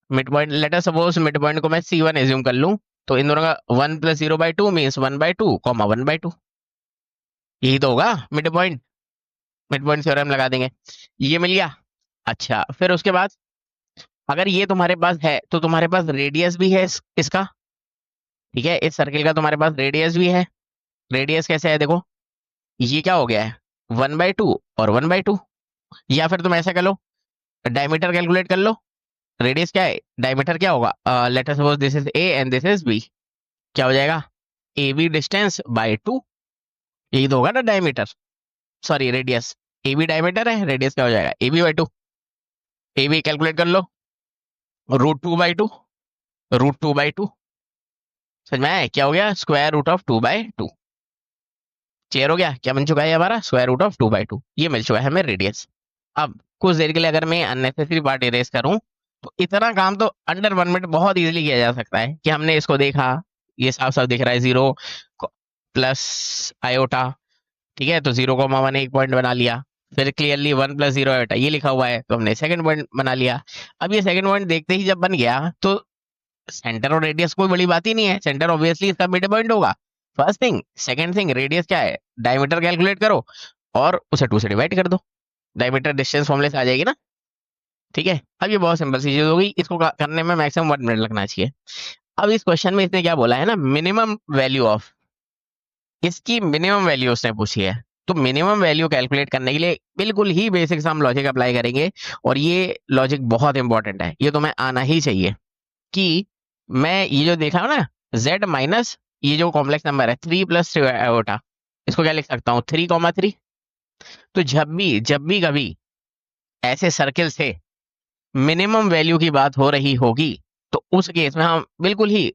Mid point, late us suppose mid point को मैं C1 एज्यूम कर लूं, तो इन दोनों का 1 प्लस 0/2 मीन्स 1/2 कॉमा 1/2, यही तो होगा mid point. Mid point theorem लगा देंगे, ये मिल गया। अच्छा, फिर उसके बाद अगर ये तुम्हारे पास है तो तुम्हारे पास रेडियस भी है इसका, ठीक है, इस सर्किल का तुम्हारे पास रेडियस भी है। रेडियस कैसे है, देखो ये क्या हो गया है, 1/2 और 1/2। या फिर तुम ऐसा कर लो, डायमीटर कैलकुलेट कर लो। रेडियस क्या है, डायमीटर क्या होगा, let us suppose this is A and this is B, क्या हो जाएगा, ए बी डिस्टेंस बाय 2, यही तो होगा ना diameter, sorry radius. A B diameter है, रेडियस क्या हो जाएगा, A B by 2। A B calculate कर लो, √2/2, √2/2, समझ में आया, क्या हो गया, स्क्वायर रूट ऑफ 2/2। क्लियर हो गया, क्या बन चुका है हमारा, स्क्वायर रूट ऑफ 2/2, ये मिल चुका है हमें रेडियस। अब कुछ देर के लिए अगर मैं अननेसेसरी पार्ट इरेज करूं तो इतना काम तो अंडर 1 मिनट बहुत इजीली किया जा सकता है कि हमने इसको देखा, ये साफ साफ दिख रहा है 0 प्लस आयोटा, ठीक है, तो 0,1 एक पॉइंट बना लिया। फिर क्लियरली 1 प्लस 0 आयोटा ये लिखा हुआ है तो हमने सेकंड पॉइंट बना लिया। अब ये सेकंड पॉइंट देखते ही जब बन गया तो सेंटर और रेडियस कोई बड़ी बात ही नहीं है, सेंटर ऑब्वियसली इसका मिड पॉइंट होगा, first thing. Second thing, radius क्या है, डायमीटर कैलकुलेट करो और उसे 2 से डिवाइड कर दो, डायमीटर डिस्टेंस फॉर्मूले से आ जाएगी ना। ठीक है, अब ये बहुत सिंपल सी चीज होगी, इसको करने में मैक्सिमम 1 मिनट लगना चाहिए। अब इस क्वेश्चन में इसने क्या बोला है ना, मिनिमम वैल्यू ऑफ, इसकी मिनिमम वैल्यू उसने पूछी है। तो मिनिमम वैल्यू कैलकुलेट करने के लिए बिल्कुल ही बेसिक सा हम लॉजिक अप्लाई करेंगे, और ये लॉजिक बहुत इंपॉर्टेंट है, ये तुम्हें आना ही चाहिए। कि मैं ये जो देखा हूं ना, z माइनस ये जो कॉम्प्लेक्स नंबर है 3 प्लस आयोटा, इसको क्या लिख सकता हूँ 3,3। तो जब भी कभी ऐसे सर्किल से मिनिमम वैल्यू की बात हो रही होगी, तो उस केस में हम बिल्कुल ही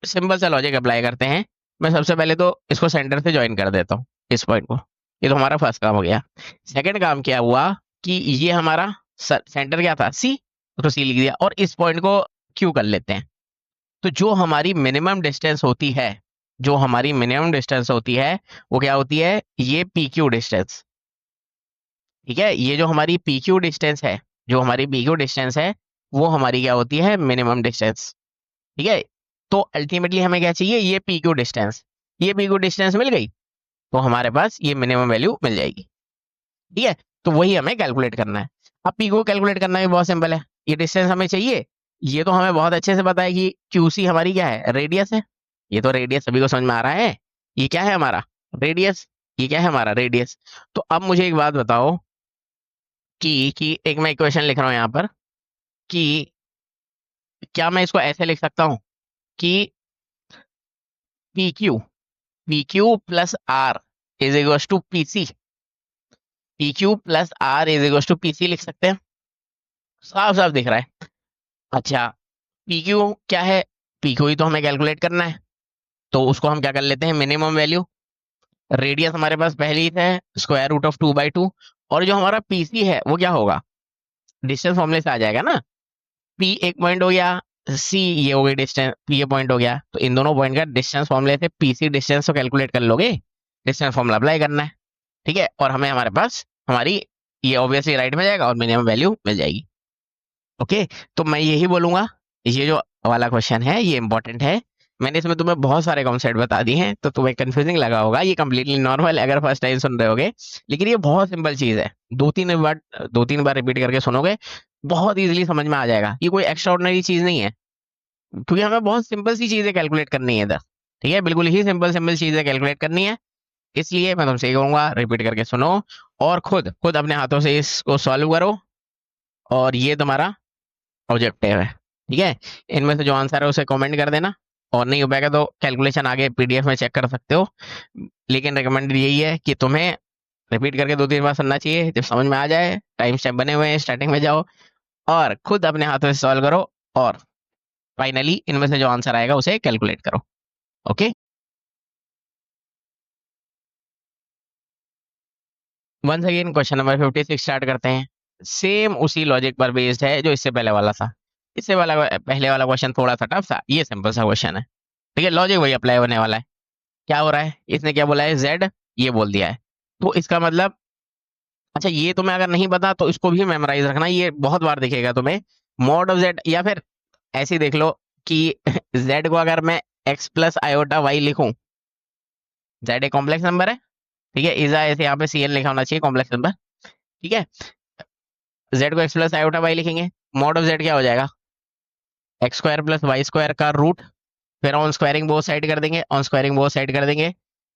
सिंपल सा लॉजिक अप्लाई करते हैं। मैं सबसे पहले तो इसको सेंटर से ज्वाइन कर देता हूँ, इस पॉइंट को। ये तो हमारा फर्स्ट काम हो गया। सेकंड काम क्या हुआ कि ये हमारा सेंटर क्या था सी, तो सी लिख दिया, और इस पॉइंट को क्यू कर लेते हैं। तो जो हमारी मिनिमम डिस्टेंस होती है, जो हमारी मिनिमम डिस्टेंस होती है वो क्या होती है, ये पी क्यू डिस्टेंस। ठीक है, ये जो हमारी पी क्यू डिस्टेंस है, जो हमारी पी क्यू डिस्टेंस है, वो हमारी क्या होती है, मिनिमम डिस्टेंस। ठीक है, तो अल्टीमेटली हमें क्या चाहिए, ये पी क्यू डिस्टेंस। ये पी क्यू डिस्टेंस मिल गई तो हमारे पास ये मिनिमम वैल्यू मिल जाएगी। ठीक है, तो वही हमें कैलकुलेट करना है। अब पी को कैलकुलेट करना भी बहुत सिंपल है, ये डिस्टेंस हमें चाहिए। ये तो हमें बहुत अच्छे से पता है कि क्यूसी हमारी क्या है, रेडियस है। ये तो रेडियस सभी को समझ में आ रहा है, ये क्या है हमारा रेडियस, ये क्या है हमारा रेडियस। तो अब मुझे एक बात बताओ कि एक मैं इक्वेशन लिख रहा हूं यहाँ पर, कि क्या मैं इसको ऐसे लिख सकता हूँ कि P Q, P Q plus R is equal to P C, P Q plus R is equal to P C लिख सकते हैं, साफ साफ दिख रहा है। अच्छा, पी क्यू क्या है, पी क्यू ही तो हमें कैलकुलेट करना है, तो उसको हम क्या कर लेते हैं, मिनिमम वैल्यू। रेडियस हमारे पास पहले ही है स्क्वायर रूट ऑफ 2/2, और जो हमारा पीसी है वो क्या होगा, डिस्टेंस फॉर्मूले से आ जाएगा ना। पी एक पॉइंट हो गया, सी ये हो गई डिस्टेंस, पी ये पॉइंट हो गया, तो इन दोनों पॉइंट का डिस्टेंस फॉर्मूले से पीसी डिस्टेंस तो कैलकुलेट कर लोगे, डिस्टेंस फॉर्मूला अप्लाई करना है। ठीक है, और हमें हमारे पास हमारी ये ऑब्वियसली राइट में जाएगा और मिनिमम वैल्यू मिल जाएगी। ओके, तो मैं यही बोलूंगा, ये जो वाला क्वेश्चन है ये इंपॉर्टेंट है। मैंने इसमें तुम्हें बहुत सारे कॉन्सेप्ट बता दिए हैं, तो तुम्हें कंफ्यूजिंग लगा होगा, ये कंप्लीटली नॉर्मल है अगर फर्स्ट टाइम सुन रहे होगे। लेकिन ये बहुत सिंपल चीज है, दो तीन बार रिपीट करके सुनोगे, बहुत इजीली समझ में आ जाएगा। ये कोई एक्स्ट्रा ऑर्डिनरी चीज नहीं है, क्योंकि हमें बहुत सिंपल सी चीजें कैलकुलेट करनी है इधर। ठीक है, बिल्कुल ही सिंपल सिंपल चीजें कैलकुलेट करनी है, इसलिए मैं तुमसे ये कहूंगा रिपीट करके सुनो, और खुद खुद अपने हाथों से इसको सॉल्व करो, और ये तुम्हारा ऑब्जेक्टिव है। ठीक है, इनमें से जो आंसर है उसे कमेंट कर देना, और नहीं हो पाएगा तो कैलकुलेशन आगे पीडीएफ में चेक कर सकते हो। लेकिन रिकमेंडेड यही है कि तुम्हें रिपीट करके 2-3 बार सुनना चाहिए, जब समझ में आ जाए टाइम स्टेप बने हुए हैं, स्टार्टिंग में जाओ और खुद अपने हाथों से सॉल्व करो, और फाइनली इनमें से जो आंसर आएगा उसे कैलकुलेट करो। Okay, once again question number 56 start करते हैं। सेम उसी लॉजिक पर बेस्ड है जो इससे पहले वाला था। इससे वाला पहले वाला क्वेश्चन थोड़ा सा टफ था, ये सिंपल सा क्वेश्चन है। ठीक है, लॉजिक वही अप्लाई होने वाला है। क्या हो रहा है, इसने क्या बोला है, जेड ये बोल दिया है, तो इसका मतलब, अच्छा ये तुम्हें अगर नहीं पता तो इसको भी मेमोराइज रखना, ये बहुत बार दिखेगा तुम्हें। मॉड ऑफ जेड, या फिर ऐसे ही देख लो कि जेड को अगर मैं एक्स प्लस आयोटा वाई लिखूं, जेड एक कॉम्प्लेक्स नंबर है। ठीक है, इजा ऐसे यहाँ पे सी एन लिखा होना चाहिए, कॉम्प्लेक्स नंबर। ठीक है, जेड को एक्स प्लस आयोटा वाई लिखेंगे, मॉड ऑफ जेड क्या हो जाएगा, x square plus y square का रूट, फिर ऑन स्क्वायरिंग बोथ साइड कर देंगे, ऑन स्क्वायरिंग बोथ साइड कर देंगे,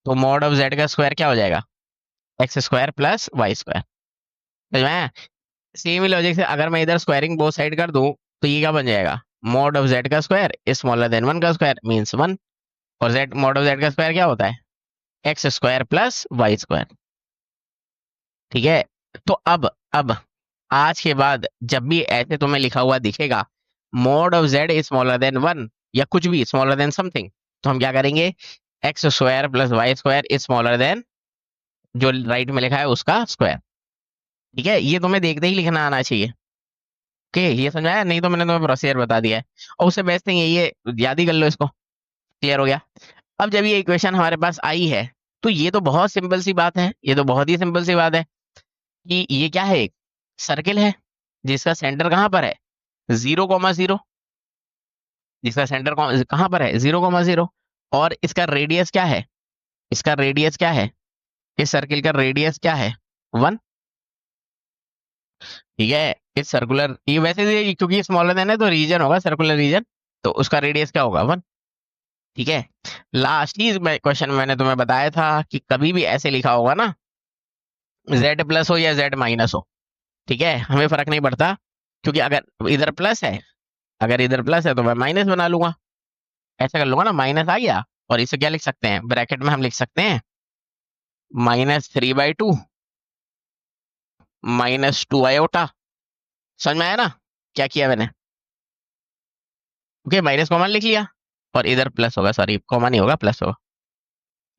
तो मॉड ऑफ जेड का स्क्वायर क्या हो जाएगा, x square plus y square. समझ में आया? सेम ही लॉजिक से अगर मैं इधर स्क्वायरिंग बोथ साइड कर दूं, तो ये क्या बन जाएगा, मॉड ऑफ जेड का स्क्वायर इज स्मॉलर देन 1 का स्क्वायर मीन्स 1, और जेड मॉड ऑफ जेड का स्क्वायर क्या होता है, x square plus y square. ठीक है, तो अब आज के बाद जब भी ऐसे तुम्हें लिखा हुआ दिखेगा mod of Z is smaller than 1, या कुछ भी स्मॉलर देन समथिंग, तो हम क्या करेंगे, x square plus y square is smaller than जो राइट में लिखा है उसका स्क्वायर। ठीक है, ये तुम्हें देखते ही लिखना आना चाहिए। ओके, ये समझाया, नहीं तो मैंने तुम्हें प्रोसीजर बता दिया है, और उससे बेस्ट थिंग यही है, याद ही कर लो इसको। क्लियर हो गया? अब जब ये इक्वेशन हमारे पास आई है, तो ये तो बहुत सिंपल सी बात है, ये तो बहुत ही सिंपल सी बात है कि ये क्या है, एक सर्किल है जिसका सेंटर कहाँ पर है, 0,0, जिसका सेंटर कहाँ पर है, 0,0, और इसका रेडियस क्या है, इसका रेडियस क्या है, इस सर्किल का रेडियस क्या है, 1। ठीक है, इस सर्कुलर, ये वैसे क्योंकि स्मॉलर देन है तो रीजन होगा सर्कुलर रीजन, तो उसका रेडियस क्या होगा 1। ठीक है, लास्ट ही क्वेश्चन मैंने तुम्हें बताया था कि कभी भी ऐसे लिखा होगा ना, z प्लस हो या z माइनस हो, ठीक है, हमें फर्क नहीं पड़ता, क्योंकि अगर इधर प्लस है, अगर इधर प्लस है तो मैं माइनस बना लूंगा, ऐसा कर लूंगा ना, माइनस आ गया, और इसे क्या लिख सकते हैं, ब्रैकेट में हम लिख सकते हैं -3/2 -2 आयोटा। समझ में आया ना क्या किया मैंने? ओके, माइनस कॉमन लिख लिया, और इधर प्लस होगा, सॉरी कॉमन नहीं होगा, प्लस होगा,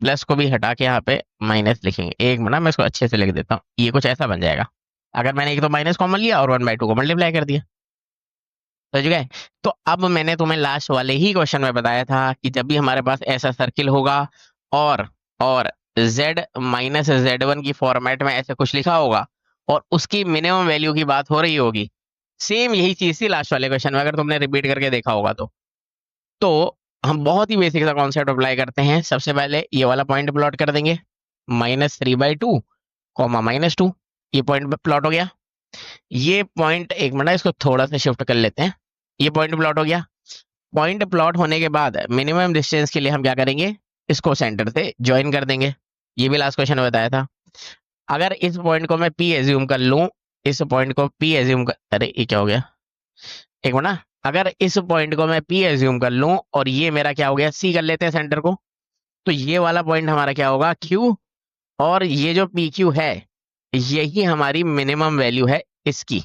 प्लस को भी हटा के यहाँ पे माइनस लिखेंगे। एक मिनट, मैं इसको अच्छे से लिख देता हूँ, ये कुछ ऐसा बन जाएगा, अगर मैंने एक तो माइनस कॉमन लिया और 1/2 को मल्टीप्लाई कर दिया। समझ गए? तो अब मैंने तुम्हें लास्ट वाले ही क्वेश्चन में बताया था कि जब भी हमारे पास ऐसा सर्किल होगा और और z माइनस Z1 की फॉर्मेट में ऐसे कुछ लिखा होगा और उसकी मिनिमम वैल्यू की बात हो रही होगी, सेम यही चीज थी लास्ट वाले क्वेश्चन में, अगर तुमने रिपीट करके देखा होगा तो हम बहुत ही बेसिक सा कॉन्सेप्ट अप्लाई करते हैं। सबसे पहले ये वाला पॉइंट प्लॉट कर देंगे, -3/2 -2, ये पॉइंट प्लॉट हो गया। ये पॉइंट, एक मिनट इसको थोड़ा सा शिफ्ट कर लेते हैं, ये पॉइंट प्लॉट हो गया। पॉइंट प्लॉट होने के बाद मिनिमम डिस्टेंस के लिए हम क्या करेंगे, इसको सेंटर से ज्वाइन कर देंगे, ये भी लास्ट क्वेश्चन में बताया था। अगर इस पॉइंट को मैं P एज्यूम कर लूं, इस पॉइंट को P एज्यूम कर, अरे ये क्या हो गया, एक मिनट ना, अगर इस पॉइंट को मैं P एज्यूम कर लूं और ये मेरा क्या हो गया C कर लेते हैं सेंटर को, तो ये वाला पॉइंट हमारा क्या होगा Q, और ये जो PQ है यही हमारी मिनिमम वैल्यू है इसकी,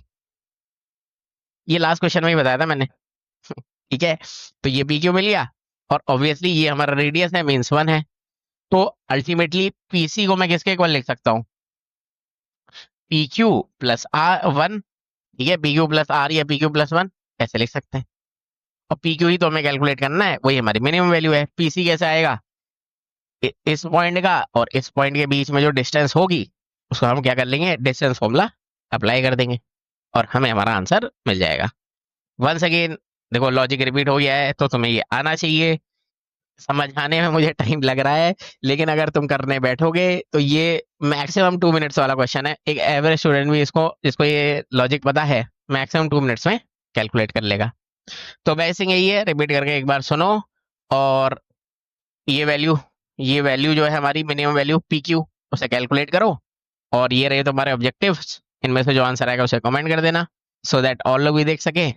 ये लास्ट क्वेश्चन में ही बताया था मैंने। ठीक है, तो ये PQ मिल गया, और ऑब्वियसली ये हमारा रेडियस है, मीन्स 1 है, तो अल्टीमेटली PC को मैं किसके इक्वल लिख सकता हूँ, PQ प्लस R1। ठीक है, PQ प्लस R या PQ प्लस 1 ऐसे लिख सकते हैं, और PQ ही तो हमें कैलकुलेट करना है, वही हमारी मिनिमम वैल्यू है। PC कैसे आएगा, इस पॉइंट का और इस पॉइंट के बीच में जो डिस्टेंस होगी उसको हम क्या कर लेंगे, डिस्टेंस फॉर्मूला अप्लाई कर देंगे, और हमें हमारा आंसर मिल जाएगा। वंस अगेन देखो, लॉजिक रिपीट हो गया है तो तुम्हें ये आना चाहिए, समझाने में मुझे टाइम लग रहा है, लेकिन अगर तुम करने बैठोगे तो ये मैक्सिमम 2 मिनट्स वाला क्वेश्चन है, एक एवरेज स्टूडेंट भी इसको, जिसको ये लॉजिक पता है, मैक्सिमम 2 मिनट्स में कैलकुलेट कर लेगा। तो बेसिक यही है, रिपीट करके एक बार सुनो, और ये वैल्यू, ये वैल्यू जो है हमारी मिनिमम वैल्यू PQ, उसे कैलकुलेट करो, और ये रहे तुम्हारे ऑब्जेक्टिव्स, इनमें से जो आंसर आएगा उसे कमेंट कर देना, सो दैट ऑल लोग भी देख सके,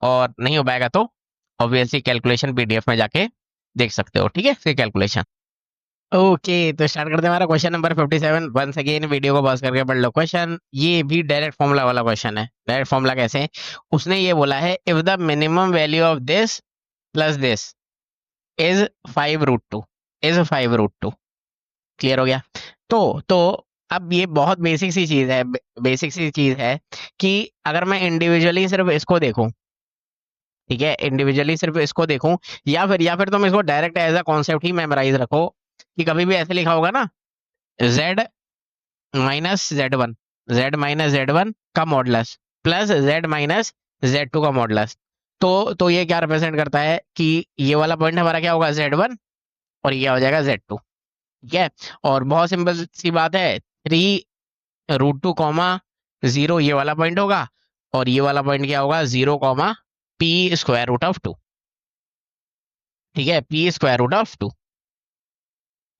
और नहीं हो पाएगा तो ऑब्वियसली कैलकुलेशन PDF में जाके देख सकते हो। ठीक है, फिर कैलकुलेशन। ओके, तो स्टार्ट करते हैं हमारा question number 57। Once again video को पॉज करके पढ़ लो क्वेश्चन, ये भी डायरेक्ट फॉर्मूला वाला क्वेश्चन है। डायरेक्ट फॉर्मूला कैसे, उसने ये बोला है, if the minimum value of this plus this is 5√2, is 5√2। Clear हो गया? तो अब ये बहुत बेसिक सी चीज है, बेसिक सी चीज है कि अगर मैं इंडिविजुअली सिर्फ इसको देखूं, ठीक है, इंडिविजुअली सिर्फ इसको देखूं, या फिर तुम इसको डायरेक्ट एज अ कॉन्सेप्ट ही मेमोराइज रखो, कि कभी भी ऐसे लिखा होगा ना, z माइनस Z1, Z-Z1 का मॉडुलस प्लस Z-Z2 का मॉडुलस, तो ये क्या रिप्रेजेंट करता है कि ये वाला पॉइंट हमारा क्या होगा, Z1, और ये हो जाएगा Z2। ठीक है, और बहुत सिंपल सी बात है, 3√2, 0 ये वाला पॉइंट होगा, और ये वाला पॉइंट क्या होगा, 0, P√2। ठीक है, P√2।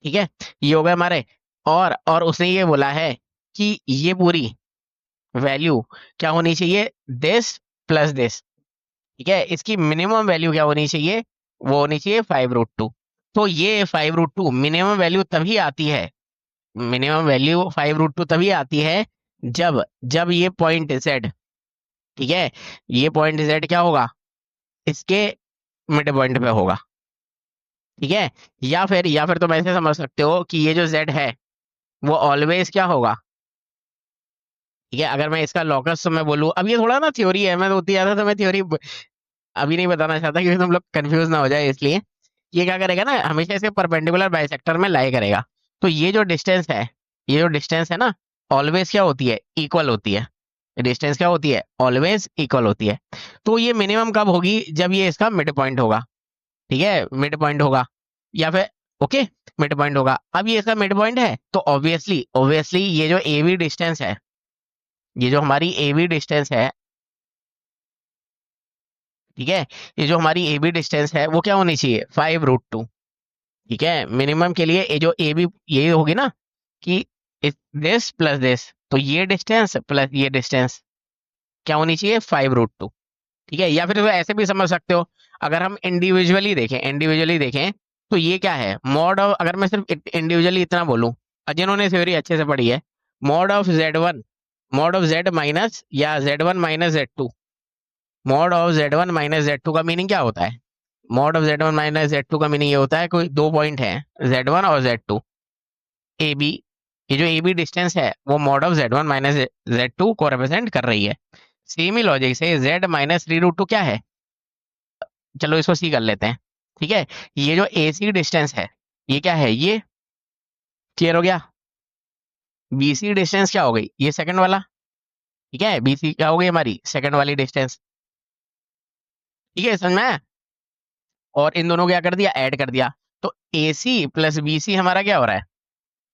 ठीक है, ये हो गए हमारे, और उसने ये बोला है कि ये पूरी वैल्यू क्या होनी चाहिए, दिस प्लस दिस। ठीक है, इसकी मिनिमम वैल्यू क्या होनी चाहिए, वो होनी चाहिए 5√2। तो ये 5√2 मिनिमम वैल्यू तभी आती है, मिनिमम वैल्यू 5√2 तभी आती है जब जब ये पॉइंट Z, ठीक है, ये पॉइंट Z क्या होगा, इसके मिड पॉइंट पे होगा। ठीक है, या फिर तुम ऐसे समझ सकते हो कि ये जो Z है वो ऑलवेज क्या होगा। ठीक है, अगर मैं इसका लॉकस तो मैं बोलूँ, अब ये थोड़ा ना थ्योरी है, मैं तो उतनी ज्यादा तो मैं थ्योरी अभी नहीं बताना चाहता, क्योंकि तुम लोग कंफ्यूज ना हो जाए, इसलिए ये क्या करेगा ना, हमेशा इसके परपेंडिकुलर बाइसेक्टर में लाई करेगा। तो ये जो डिस्टेंस है, ये जो डिस्टेंस है ना, ऑलवेज क्या होती है, इक्वल होती है। डिस्टेंस क्या होती है, ऑलवेज इक्वल होती है। तो ये मिनिमम कब होगी, जब ये इसका मिड पॉइंट होगा। ठीक है, मिड पॉइंट होगा, या फिर ओके, मिड पॉइंट होगा। अब ये इसका मिड पॉइंट है, तो ऑब्वियसली ऑब्वियसली ये जो AB डिस्टेंस है, ये जो हमारी ए बी डिस्टेंस है, ठीक है, ये जो हमारी ए बी डिस्टेंस है वो क्या होनी चाहिए, 5√2। ठीक है, मिनिमम के लिए ये जो ए बी ये होगी ना कि दिस प्लस दिस, तो ये डिस्टेंस प्लस ये डिस्टेंस क्या होनी चाहिए, 5√2। ठीक है, या फिर तो ऐसे भी समझ सकते हो, अगर हम इंडिविजुअली देखें तो ये क्या है, मॉड ऑफ, अगर मैं सिर्फ इंडिविजुअली इतना बोलूं, और जिन्होंने थ्योरी अच्छे से पढ़ी है, मॉड ऑफ जेड माइनस या Z1 - Z2, mod of Z1 - Z2 का मीनिंग क्या होता है, मॉड ऑफ Z1 - Z2 का मीनिंग ये होता है कोई दो पॉइंट है, Z1 और Z2, ए बी, ये जो ए बी डिस्टेंस है वो मॉड ऑफ Z1 - Z2 को रिप्रेजेंट कर रही है। सेम ही लॉजिक से Z - 3√2 क्या है, चलो इसको सी कर लेते हैं। ठीक है, ये जो ए सी डिस्टेंस है ये क्या है, ये क्लियर हो गया। बी सी डिस्टेंस क्या हो गई, ये सेकंड वाला। ठीक है, बी सी क्या हो गई हमारी सेकंड वाली डिस्टेंस। ठीक है, समझ में आया? और इन दोनों को क्या कर दिया, ऐड कर दिया, तो ए सी प्लस बी सी हमारा क्या हो रहा है,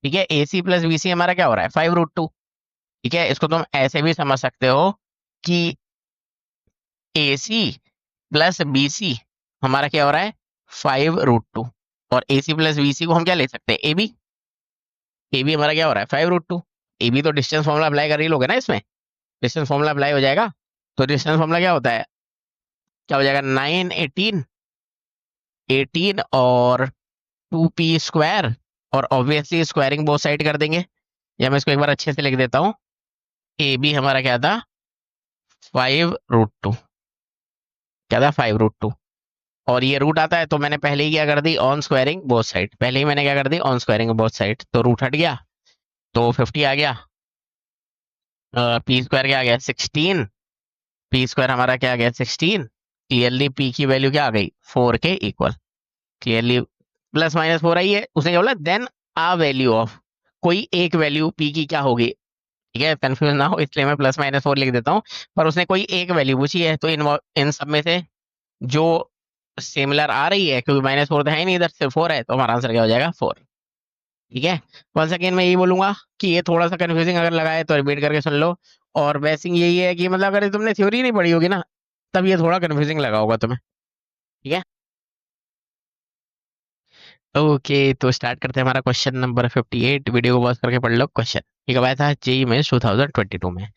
ठीक है, ए सी प्लस बी सी हमारा क्या हो रहा है, 5√2। ठीक है, इसको तुम ऐसे भी समझ सकते हो कि ए सी प्लस बी सी हमारा क्या हो रहा है, 5√2, और ए सी प्लस बी सी को हम क्या ले सकते हैं, ए बी। ए बी हमारा क्या हो रहा है, 5√2। ए बी तो डिस्टेंस फॉर्मूला अप्लाई कर ही लोगे ना इसमें, डिस्टेंस फॉर्मूला अप्लाई हो जाएगा। तो डिस्टेंस फॉर्मूला क्या होता है, क्या हो जाएगा, 9 18 और 2p², और ऑब्वियसली स्क्वायरिंग बोथ साइड कर देंगे, या मैं इसको एक बार अच्छे से लिख देता हूँ, ए बी हमारा क्या था, 5√2, क्या था, 5√2, और ये रूट आता है तो मैंने पहले ही क्या कर दी, ऑन स्क्वायरिंग बोथ साइड, पहले ही मैंने क्या कर दी, ऑन स्क्वायरिंग बोथ साइड, तो रूट हट गया, तो 50 आ गया, p² क्या आ गया, 16, p² हमारा क्या आ गया, 16। क्लियरली p की वैल्यू क्या आ गई, 4 के इक्वल। क्लियरली +- 4 आई है, उसने क्या बोला, देन आ वैल्यू ऑफ, कोई एक वैल्यू p की क्या होगी। ठीक है, कंफ्यूज ना हो इसलिए मैं +- 4 लिख देता हूँ, पर उसने कोई एक वैल्यू पूछी है, तो इन सब में से जो सिमिलर आ रही है, क्योंकि -4 तो है ही नहीं, इधर सिर्फ 4 है, तो हमारा आंसर क्या हो जाएगा, 4। ठीक है, वंस अगेन मैं यही बोलूंगा कि ये थोड़ा सा कंफ्यूजिंग अगर लगा है तो रिपीट करके सुन लो, और बेसिक यही है कि मतलब अगर तुमने थ्योरी नहीं पढ़ी होगी ना, तब ये थोड़ा कंफ्यूजिंग लगा होगा तुम्हें। ठीक है, ओके, तो स्टार्ट करते हैं हमारा क्वेश्चन नंबर 58। वीडियो को पॉज करके पढ़ लो क्वेश्चन। ये कब आया था, जेई में 2022 में।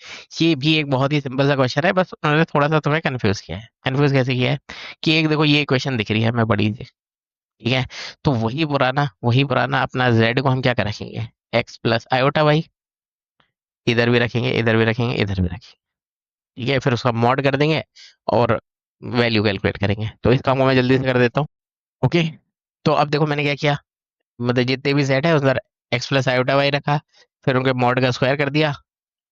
ये भी एक बहुत ही सिंपल सा क्वेश्चन है, बस उन्होंने थोड़ा सा तुम्हें कंफ्यूज किया है। कंफ्यूज कैसे किया है कि एक देखो ये क्वेश्चन दिख रही है मैं बड़ी सी, ठीक है, तो वही पुराना अपना जेड को हम क्या कर रखेंगे, एक्स प्लस आयोटा वाई, इधर भी रखेंगे, इधर भी रखेंगे, इधर भी रखेंगे। ठीक है, फिर उसका मॉड कर देंगे और वैल्यू कैलकुलेट करेंगे। तो इस काम को मैं जल्दी से कर देता हूँ। ओके, तो अब देखो मैंने क्या किया, मतलब जितने भी सेट है उस पर एक्स प्लस आयोटा वाई रखा, फिर उनके मॉड का स्क्वायर कर दिया,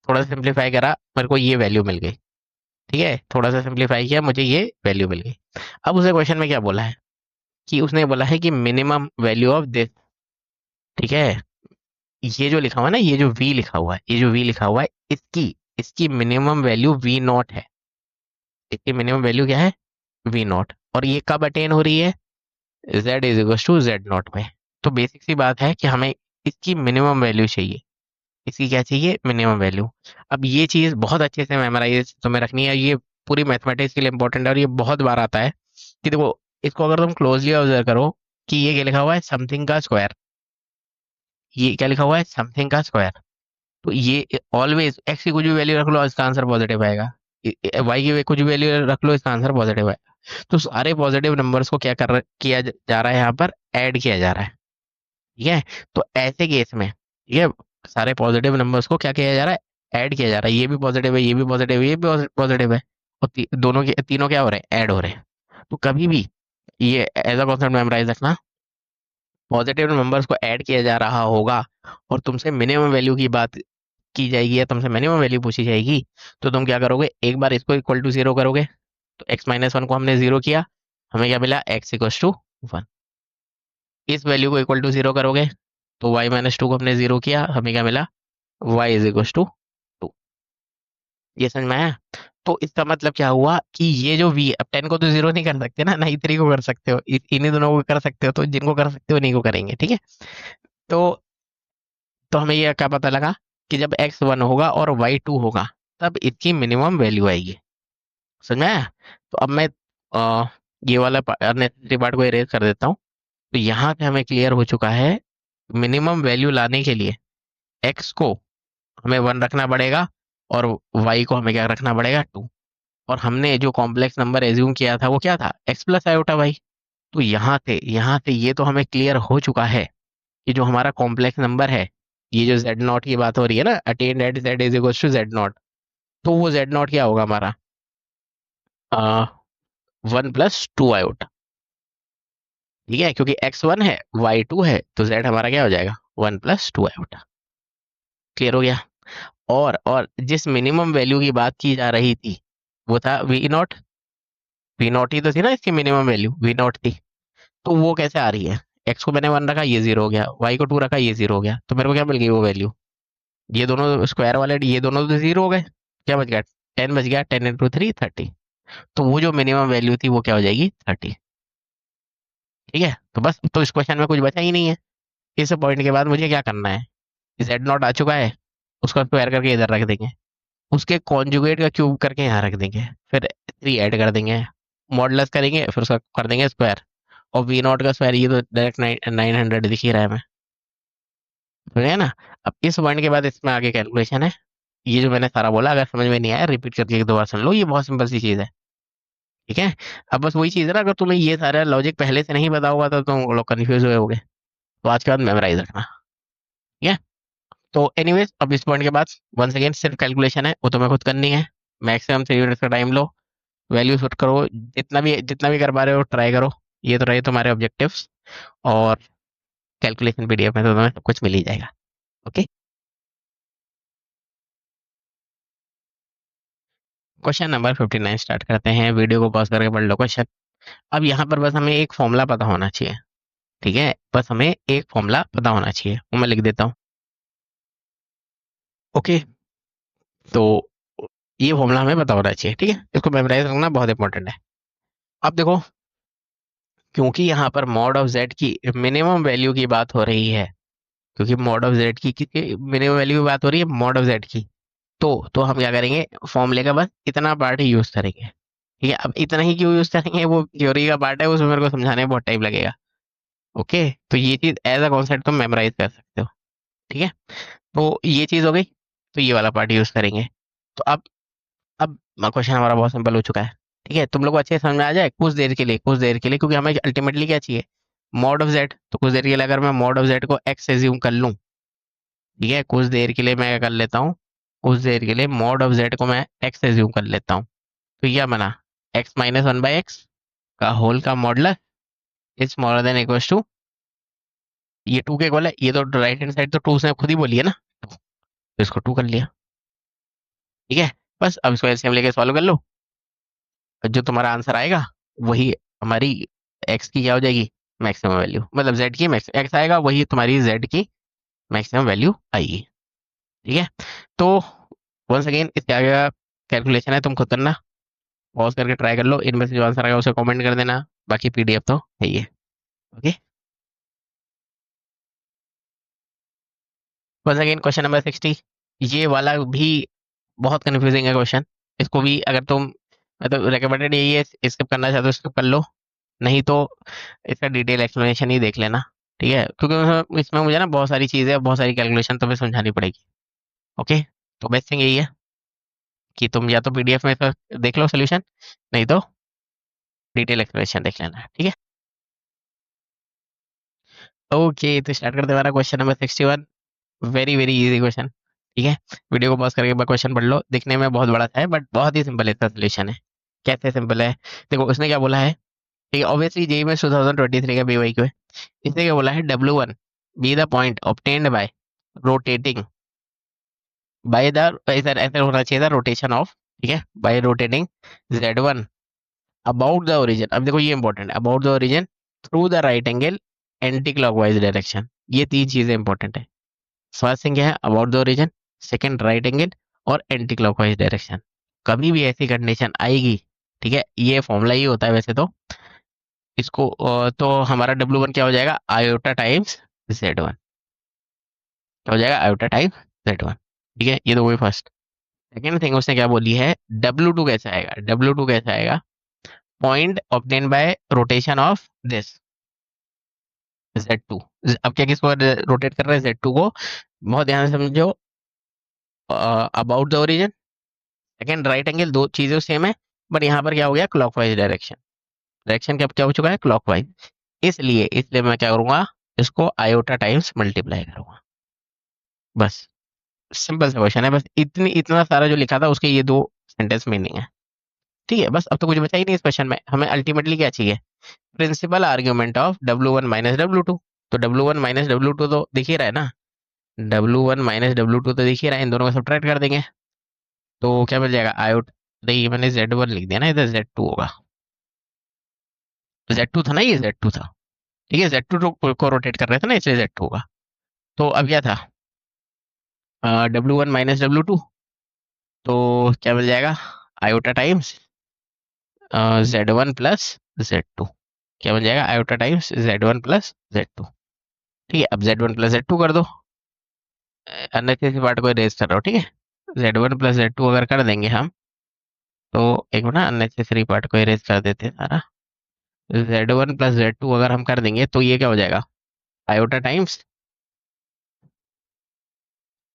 थोड़ा सा सिंप्लीफाई करा, मेरे को ये वैल्यू मिल गई। ठीक है, थोड़ा सा सिंप्लीफाई किया, मुझे ये वैल्यू मिल गई। अब उसे क्वेश्चन में क्या बोला है, कि उसने बोला है कि मिनिमम वैल्यू ऑफ दिस। ठीक है, ये जो लिखा हुआ है ना, ये जो वी लिखा हुआ है, ये जो वी लिखा हुआ है, इसकी इसकी मिनिमम वैल्यू V0 है। इसकी मिनिमम वैल्यू क्या है, V0, और ये कब अटेन हो रही है, Z = Z0 में। तो बेसिक सी बात है कि हमें इसकी मिनिमम वैल्यू चाहिए, इसकी क्या चाहिए, मिनिमम वैल्यू। अब ये चीज बहुत अच्छे से मेमोराइज तुम्हें रखनी है, ये पूरी मैथमेटिक्स के लिए इंपॉर्टेंट है, और ये बहुत बार आता है कि देखो, इसको अगर तुम क्लोजली ऑब्जर्व करो, कि ये क्या लिखा हुआ है, समथिंग का स्क्वायर, ये क्या लिखा हुआ है, समथिंग का स्क्वायर। तो ये ऑलवेज एक्स की कुछ भी वैल्यू रख लो, इसका आंसर पॉजिटिव आएगा, वाई की कुछ भी वैल्यू रख लो, इसका आंसर पॉजिटिव आएगा। तो सारे पॉजिटिव नंबर्स को क्या किया जा रहा है, यहाँ पर ऐड किया जा रहा है। ठीक है, तो ऐसे केस में, ठीक है, सारे पॉजिटिव नंबर्स को क्या किया जा रहा है, ऐड किया जा रहा है, ये भी पॉजिटिव है, ये भी पॉजिटिव है, ये भी पॉजिटिव है, और दोनों के तीनों क्या हो रहे हैं, ऐड हो रहे हैं। तो कभी भी ये एज अ कॉन्सेप्ट मेमोराइज रखना, पॉजिटिव नंबर्स को ऐड किया जा रहा होगा, और तुमसे मिनिमम वैल्यू की बात की जाएगी, या तुमसे मिनिमम वैल्यू पूछी जाएगी, तो तुम क्या करोगे, एक बार इसको इक्वल टू 0 करोगे, तो x - 1 को हमने 0 किया, हमें क्या मिला, x = 1। इस वैल्यू को इक्वल टू 0 करोगे, तो y - 2 को हमने 0 किया, हमें क्या मिला, y = 2। ये समझ में आया? तो इसका मतलब क्या हुआ कि ये जो v, अब 10 को तो 0 नहीं कर सकते ना, नहीं 3 को कर सकते हो, इन्हीं दोनों को कर सकते हो, तो जिनको कर सकते हो इन्हीं को करेंगे। ठीक है, तो हमें ये क्या पता लगा कि जब x 1 होगा और y 2 होगा, तब इसकी मिनिमम वैल्यू आएगी। समझ में आया? तो अब मैं अ, ये वाला अननेसेसरी पार्ट को इरेज कर देता हूँ। तो यहाँ पे हमें क्लियर हो चुका है, मिनिमम वैल्यू लाने के लिए एक्स को हमें 1 रखना पड़ेगा और वाई को हमें क्या रखना पड़ेगा, 2। और हमने जो कॉम्प्लेक्स नंबर एज्यूम किया था वो क्या था, एक्स प्लस आयोटा वाई। तो यहाँ से ये तो हमें क्लियर हो चुका है कि जो हमारा कॉम्प्लेक्स नंबर है, ये जो जेड नॉट की बात हो रही है ना, attend at z is equal to z naught, तो वो जेड नॉट क्या होगा हमारा, 1 + 2 आयोटा। ठीक है, क्योंकि x1 है y2 है, तो z हमारा क्या हो जाएगा, 1 + 2 आयोटा। क्लियर हो गया? और जिस मिनिमम वैल्यू की बात की जा रही थी वो था v0। v0 ही तो थी ना इसकी मिनिमम वैल्यू, v0 थी। तो वो कैसे आ रही है, x को मैंने 1 रखा, ये 0 हो गया, y को 2 रखा, ये 0 हो गया, तो मेरे को क्या मिल गई वो वैल्यू, ये दोनों स्क्वायर वाले, ये दोनों तो 0 हो गए। क्या बच गया, 10 बच गया, 10 × 3 30। तो वो जो मिनिमम वैल्यू थी वो क्या हो जाएगी, 30। ठीक है, तो बस तो इस क्वेश्चन में कुछ बचा ही नहीं है। इस पॉइंट के बाद मुझे क्या करना है, जेड नॉट आ चुका है, उसका स्क्वायर करके इधर रख देंगे, उसके कॉन्जुगेट का क्यूब करके यहाँ रख देंगे, फिर 3 ऐड कर देंगे, मॉडुलस करेंगे, फिर उसका कर देंगे स्क्वायर। और v0 का स्क्वायर ये तो डायरेक्ट 900 दिख ही रहा है हमें, समझ गए ना? अब इस पॉइंट के बाद इसमें आगे कैलकुलेशन है। ये जो मैंने सारा बोला, अगर समझ में नहीं आया रिपीट करके एक दो बार सुन लो, ये बहुत सिंपल सी चीज़ है। ठीक है, अब बस वही चीज़ है ना, अगर तुम्हें ये सारा लॉजिक पहले से नहीं पता होगा तो तुम लोग कन्फ्यूज हुए होगे। तो आज के बाद मेमोराइज रखना। ठीक है, तो एनीवेज अब इस पॉइंट के बाद वंस अगेन सिर्फ कैलकुलेशन है, वो तुम्हें खुद करनी है। मैक्सिमम 3 मिनट्स का टाइम लो, वैल्यू पुट करो, जितना भी कर पा रहे हो ट्राई करो। ये तो रहे तुम्हारे ऑब्जेक्टिव्स। और कैलकुलेशन पीडीएफ में तो तुम्हें सब कुछ मिल ही जाएगा। ओके, क्वेश्चन नंबर 59 स्टार्ट करते हैं। वीडियो को पॉज करके पढ़ लो क्वेश्चन। अब यहाँ पर बस हमें एक फॉर्मूला पता होना चाहिए। ठीक है, बस हमें एक फॉर्मूला पता होना चाहिए, वो मैं लिख देता हूँ। ओके, तो ये फॉर्मूला हमें पता होना चाहिए। ठीक है, इसको मेमोराइज रखना बहुत इंपॉर्टेंट है। अब देखो, क्योंकि यहाँ पर मॉड ऑफ जेड की मिनिमम वैल्यू की बात हो रही है, क्योंकि मॉड ऑफ जेड की किसकी मिनिमम वैल्यू की बात हो रही है, मॉड ऑफ जेड की। तो हम क्या करेंगे, फॉर्मूले का बस इतना पार्ट ही यूज करेंगे। ठीक है, अब इतना ही क्यों यूज करेंगे, वो थ्योरी का पार्ट है, उसमें मेरे को समझाने में बहुत टाइम लगेगा। ओके, तो ये चीज एज अ कॉन्सेप्ट तुम मेमोराइज कर सकते हो। ठीक है, तो ये चीज हो गई, तो ये वाला पार्ट यूज करेंगे। तो अब क्वेश्चन हमारा बहुत सिंपल हो चुका है। ठीक है, तुम लोग को अच्छे से समझ में आ जाए, कुछ देर के लिए, क्योंकि हमें अल्टीमेटली क्या चाहिए, मॉड ऑफ जेड। तो कुछ देर के लिए अगर मैं मॉड ऑफ जेड को एक्स एज्यूम कर लूँ, ठीक है, कुछ देर के लिए मैं क्या कर लेता हूँ, कुछ देर के लिए मॉड ऑफ जेड को मैं एक्स एज्यूम कर लेता हूँ। तो यह बना x - 1/x का होल का modulus is smaller than equal to, ये 2 के इक्वल है, ये तो राइट हैंड साइड तो 2 से खुद ही बोली है ना, तो इसको 2 कर लिया। ठीक है, बस अब इसको एलसीएम लेके सॉल्व कर लो, जो तुम्हारा आंसर आएगा वही हमारी एक्स की क्या हो जाएगी, मैक्सिमम वैल्यू, मतलब जेड की मैक्स एक्स आएगा, वही तुम्हारी जेड की मैक्सिमम वैल्यू आएगी। ठीक है, तो वंस अगेन इसके आगे का कैलकुलेशन है, तुम खुद करना, पॉज करके ट्राई कर लो, इनमें से जो आंसर आएगा उसे कमेंट कर देना, बाकी पीडीएफ तो है ही है। Okay, once again question number 60। ये वाला भी बहुत कंफ्यूजिंग है क्वेश्चन। इसको भी अगर तुम, मतलब रिकमेंडेड यही है, स्किप करना चाहते हो स्किप कर लो, नहीं तो इसका डिटेल एक्सप्लेनेशन ही देख लेना। ठीक है, क्योंकि इसमें मुझे ना बहुत सारी चीज़ें, बहुत सारी कैलकुलेशन तुम्हें समझानी पड़ेगी। ओके, तो बेस्ट थिंग यही है कि तुम या तो पीडीएफ में इसका देख लो सोल्यूशन, नहीं तो डिटेल एक्सप्लेनेशन देख लेना। ठीक है, ओके, तो स्टार्ट करते हैं हमारा question number 61। Very very easy question. ठीक है, वीडियो को पॉज करके एक बार क्वेश्चन पढ़ लो, दिखने में बहुत बड़ा सा है बट बहुत ही सिंपल इसका सोल्यूशन है। कैसे सिंपल है, देखो उसने क्या बोला है। ठीक है, ऑब्वियसली जेई में 2023 का बीवाई क्यू है। इसने क्या बोला है, W1 be the point obtained by rotating by the, ऐसा ऐसा होना चाहिए था, रोटेशन ऑफ, ठीक है, bye rotating Z1 about the origin. अब देखो ये इंपॉर्टेंट है, about the origin through the right angle anti clockwise direction. ये 3 चीजें इंपॉर्टेंट है। फर्स्ट थिंग क्या है, about the origin, second right angle, और एंटी क्लॉकवाइज डायरेक्शन। कभी भी ऐसी कंडीशन आएगी, ठीक है, ये फॉर्मूला ही होता है वैसे तो, इसको तो हमारा W1 क्या हो जाएगा, आयोटा टाइम्स Z1, क्या हो जाएगा, आयोटा टाइम्स Z1। ठीक है, ये तो वही फर्स्ट। सेकेंड थिंग उसने क्या बोली है, W2 कैसे आएगा, W2 कैसे आएगा, point obtain bye rotation of this Z2। अब क्या किसको रोटेट कर रहा है, Z2 को। बहुत ध्यान से समझो, about the origin, second right angle, दो चीजें सेम है, बट यहाँ पर क्या हो गया, क्लॉकवाइज डायरेक्शन, डायरेक्शन क्या हो चुका है, क्लॉकवाइज। इसलिए इसलिए मैं क्या करूंगा, इसको आयोटा टाइम्स मल्टीप्लाई करूंगा, बस। सिंपल सा क्वेश्चन है, बस इतना सारा जो लिखा था उसके ये दो सेंटेंस मीनिंग है। ठीक है, बस अब तो कुछ बचा ही नहीं इस क्वेश्चन में, हमें अल्टीमेटली क्या चाहिए, principal argument of W1 - W2। तो W1 - W2 तो दिख ही रहा है ना, W1 - W2 तो दिख ही रहा है, इन दोनों को सब्ट्रैक्ट कर देंगे, तो क्या मिल जाएगा, आयोट, देखिए मैंने Z1 लिख दिया ना, इधर Z2 होगा, Z2 था ना, ये Z2 था। ठीक है, Z2 को रोटेट कर रहे थे ना, इसलिए Z2 होगा। तो अब क्या था, W1 - W2, तो क्या मिल जाएगा, iota times Z1 plus Z2, क्या बन जाएगा, iota times Z1 plus Z2। ठीक है, अब Z1 प्लस Z2 कर दो, अननेसेसरी पार्ट को इरेज कर रहा हूँ, ठीक है। Z1 प्लस Z2 अगर कर देंगे हम, तो एक मिनट, अननेसेसरी पार्ट को इरेज कर देते हैं सारा। Z1 प्लस Z2 अगर हम कर देंगे तो ये क्या हो जाएगा, आयोटा टाइम्स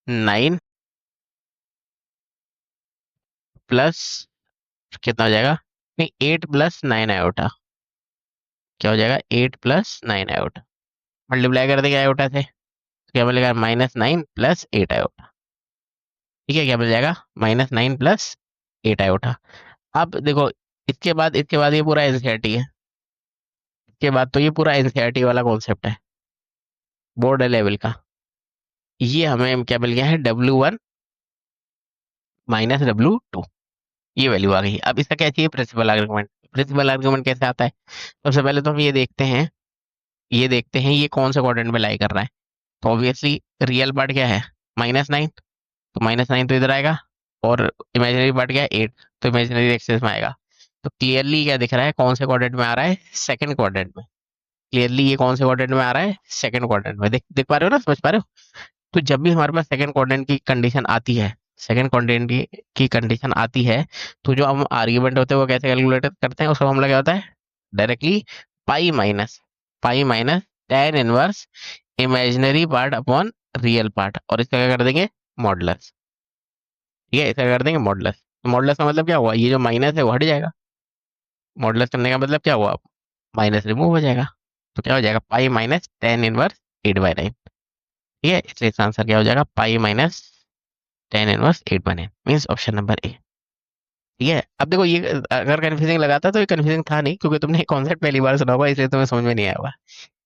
9 प्लस, कितना हो जाएगा, नहीं 8 प्लस 9 आयोटा, क्या हो जाएगा, 8 प्लस 9 आयोटा, मल्टीप्लाई कर देंगे आयोटा से, तो क्या मिलेगा, -9 प्लस 8 आयोटा। ठीक है, क्या मिल जाएगा, -9 प्लस 8 आयोटा। अब देखो, इसके बाद ये पूरा एनसीईआरटी है, इसके बाद तो ये पूरा एनसीईआरटी वाला कॉन्सेप्ट है, बोर्ड लेवल का। ये हमें क्या मिल गया है, W1 - W2, ये वैल्यू आ गई। अब इसका क्या चाहिए, प्रिंसिपल आर्गुमेंट। प्रिंसिपल आर्गुमेंट कैसे आता है, सबसे पहले तो हम ये देखते हैं ये कौन से क्वाड्रेंट में लाई कर रहा है। तो ऑब्वियसली रियल पार्ट क्या है, -9, तो -9 तो इधर आएगा, और इमेजिनरी पार्ट क्या है, 8, तो इमेजिनरी एक्सिस में आएगा। तो क्लियरली क्या दिख रहा है, कौन से क्वाड्रेंट में आ रहा है, सेकंड क्वाड्रेंट में। क्लियरली ये कौन से क्वाड्रेंट में आ रहा है, सेकंड क्वाड्रेंट में, देख देख पा रहे हो ना, समझ पा रहे हो। तो जब भी हमारे पास सेकंड क्वाड्रेंट की कंडीशन आती है, सेकंड क्वाड्रेंट की कंडीशन आती है, तो जो हम आर्ग्यूमेंट होते हैं वो कैसे कैलकुलेट करते हैं, उसका फॉर्मूला क्या होता है, directly pi minus tan inverse imaginary part upon real part, और इसका क्या कर देंगे, मॉडुलस। ठीक है, इसका कर देंगे मॉडुलस। तो मॉडुलस का मतलब क्या हुआ, ये जो माइनस है वो हट जाएगा, मॉडुलस करने का मतलब क्या हुआ, माइनस रिमूव हो जाएगा। तो क्या हो जाएगा, पाई - tan इनवर्स 8/9। ठीक है, इसलिए इसका आंसर क्या हो जाएगा, पाई - tan inverse 8/9, means option number A. ठीक है, अब देखो ये अगर कन्फ्यूजिंग लगाता तो ये कन्फ्यूजिंग था नहीं, क्योंकि तुमने कॉन्सेप्ट पहली बार सुना होगा, इसलिए तुम्हें समझ में नहीं आया होगा।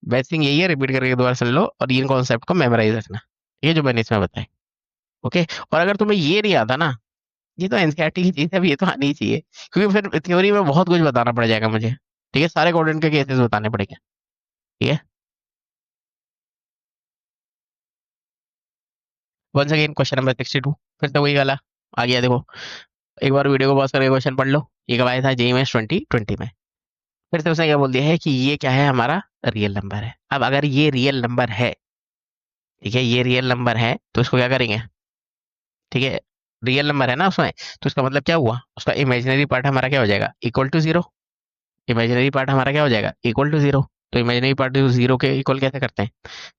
बेस्ट थिंग यही है, रिपीट करके दोबारा सुन लो और इन कॉन्सेप्ट को मेमोराइज रखना, ये जो मैंने इसमें बताया। ओके, और अगर तुम्हें ये नहीं आता ना, ये तो एनसीईआरटी की चीज है, अब ये तो आनी ही चाहिए, क्योंकि फिर थ्योरी में बहुत कुछ बताना पड़ जाएगा मुझे। ठीक है, सारे कोऑर्डिनेट के केसेस बताने पड़ेंगे। ठीक है, वंस अगेन क्वेश्चन नंबर 62, फिर से वही वाला आ गया, देखो एक बार वीडियो को पॉज करके क्वेश्चन पढ़ लो। ये कब आया था, जेईई में 2020 में। फिर से उसने क्या बोल दिया है कि ये क्या है, हमारा रियल नंबर है। अब अगर ये रियल नंबर है, ठीक है, ये रियल नंबर है, तो इसको क्या करेंगे, ठीक है, रियल नंबर है ना उसमें, तो इसका मतलब क्या हुआ, उसका इमेजिनरी पार्ट हमारा क्या हो जाएगा, equal to zero. Imaginary part हमारा क्या हो जाएगा, इक्वल टू जीरो। तो इमेजिनरी पार्ट जीरो के इक्वल कैसे करते हैं,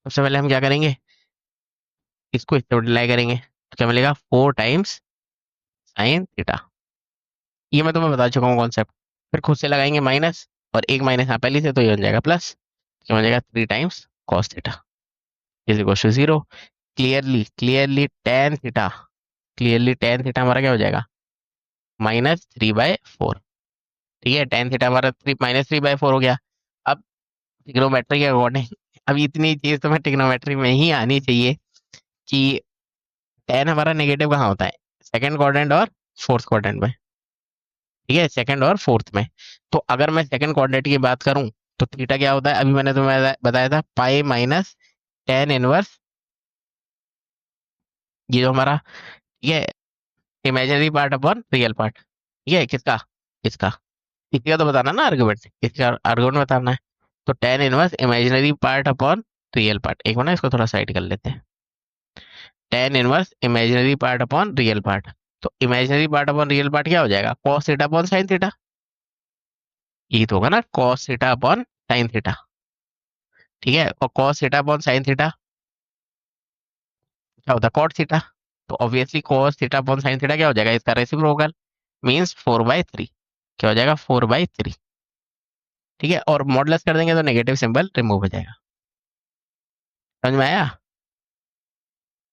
सबसे पहले हम क्या करेंगे, इसको इससे मल्टीप्लाई करेंगे, तो क्या मिलेगा, 4 टाइम्स sin थीटा। ये मैं तुम्हें बता चुका हूँ कॉन्सेप्ट। फिर खुद से लगाएंगे माइनस, और एक माइनस यहाँ पहले से, तो ये बन जाएगा प्लस, क्या बन जाएगा, 3 times cos theta is equal to zero. Clearly tan theta हमारा क्या हो जाएगा, -3/4। ठीक है, tan थीटा हमारा -3/4 हो गया। अब ट्रिग्नोमेट्री के अकॉर्डिंग, अब इतनी चीज तो मैं ट्रिग्नोमेट्री में ही आनी चाहिए कि tan हमारा नेगेटिव कहाँ होता है, सेकंड क्वाड्रेंट और फोर्थ क्वाड्रेंट में। ठीक है, सेकंड और फोर्थ में। तो अगर मैं सेकंड क्वाड्रेंट की बात करूं, तो थीटा क्या होता है, अभी मैंने तुम्हें बताया था, पाई - tan इनवर्स, ये जो हमारा, ये imaginary part upon real part, ये किसका, इसका, इसी का तो बताना ना आर्गुमेंट, इसका आर्गुमेंट बताना है। तो tan inverse imaginary part upon real part, एक मिनट इसको थोड़ा साइड कर लेते हैं, tan inverse imaginary part upon real part, तो imaginary part upon real part क्या हो जाएगा, cos theta upon sine theta. ये तो होगा ना cos theta upon sine theta, ठीक है। और cos theta upon sine theta क्या होता है, कॉट थीटा। तो obviously cos theta upon sine theta क्या हो जाएगा, इसका रेसिप्रोकल, मीन्स 4/3। क्या हो जाएगा, 4/3, ठीक है। और मॉडुलस कर देंगे तो नेगेटिव सिंबल रिमूव हो जाएगा। समझ में आया?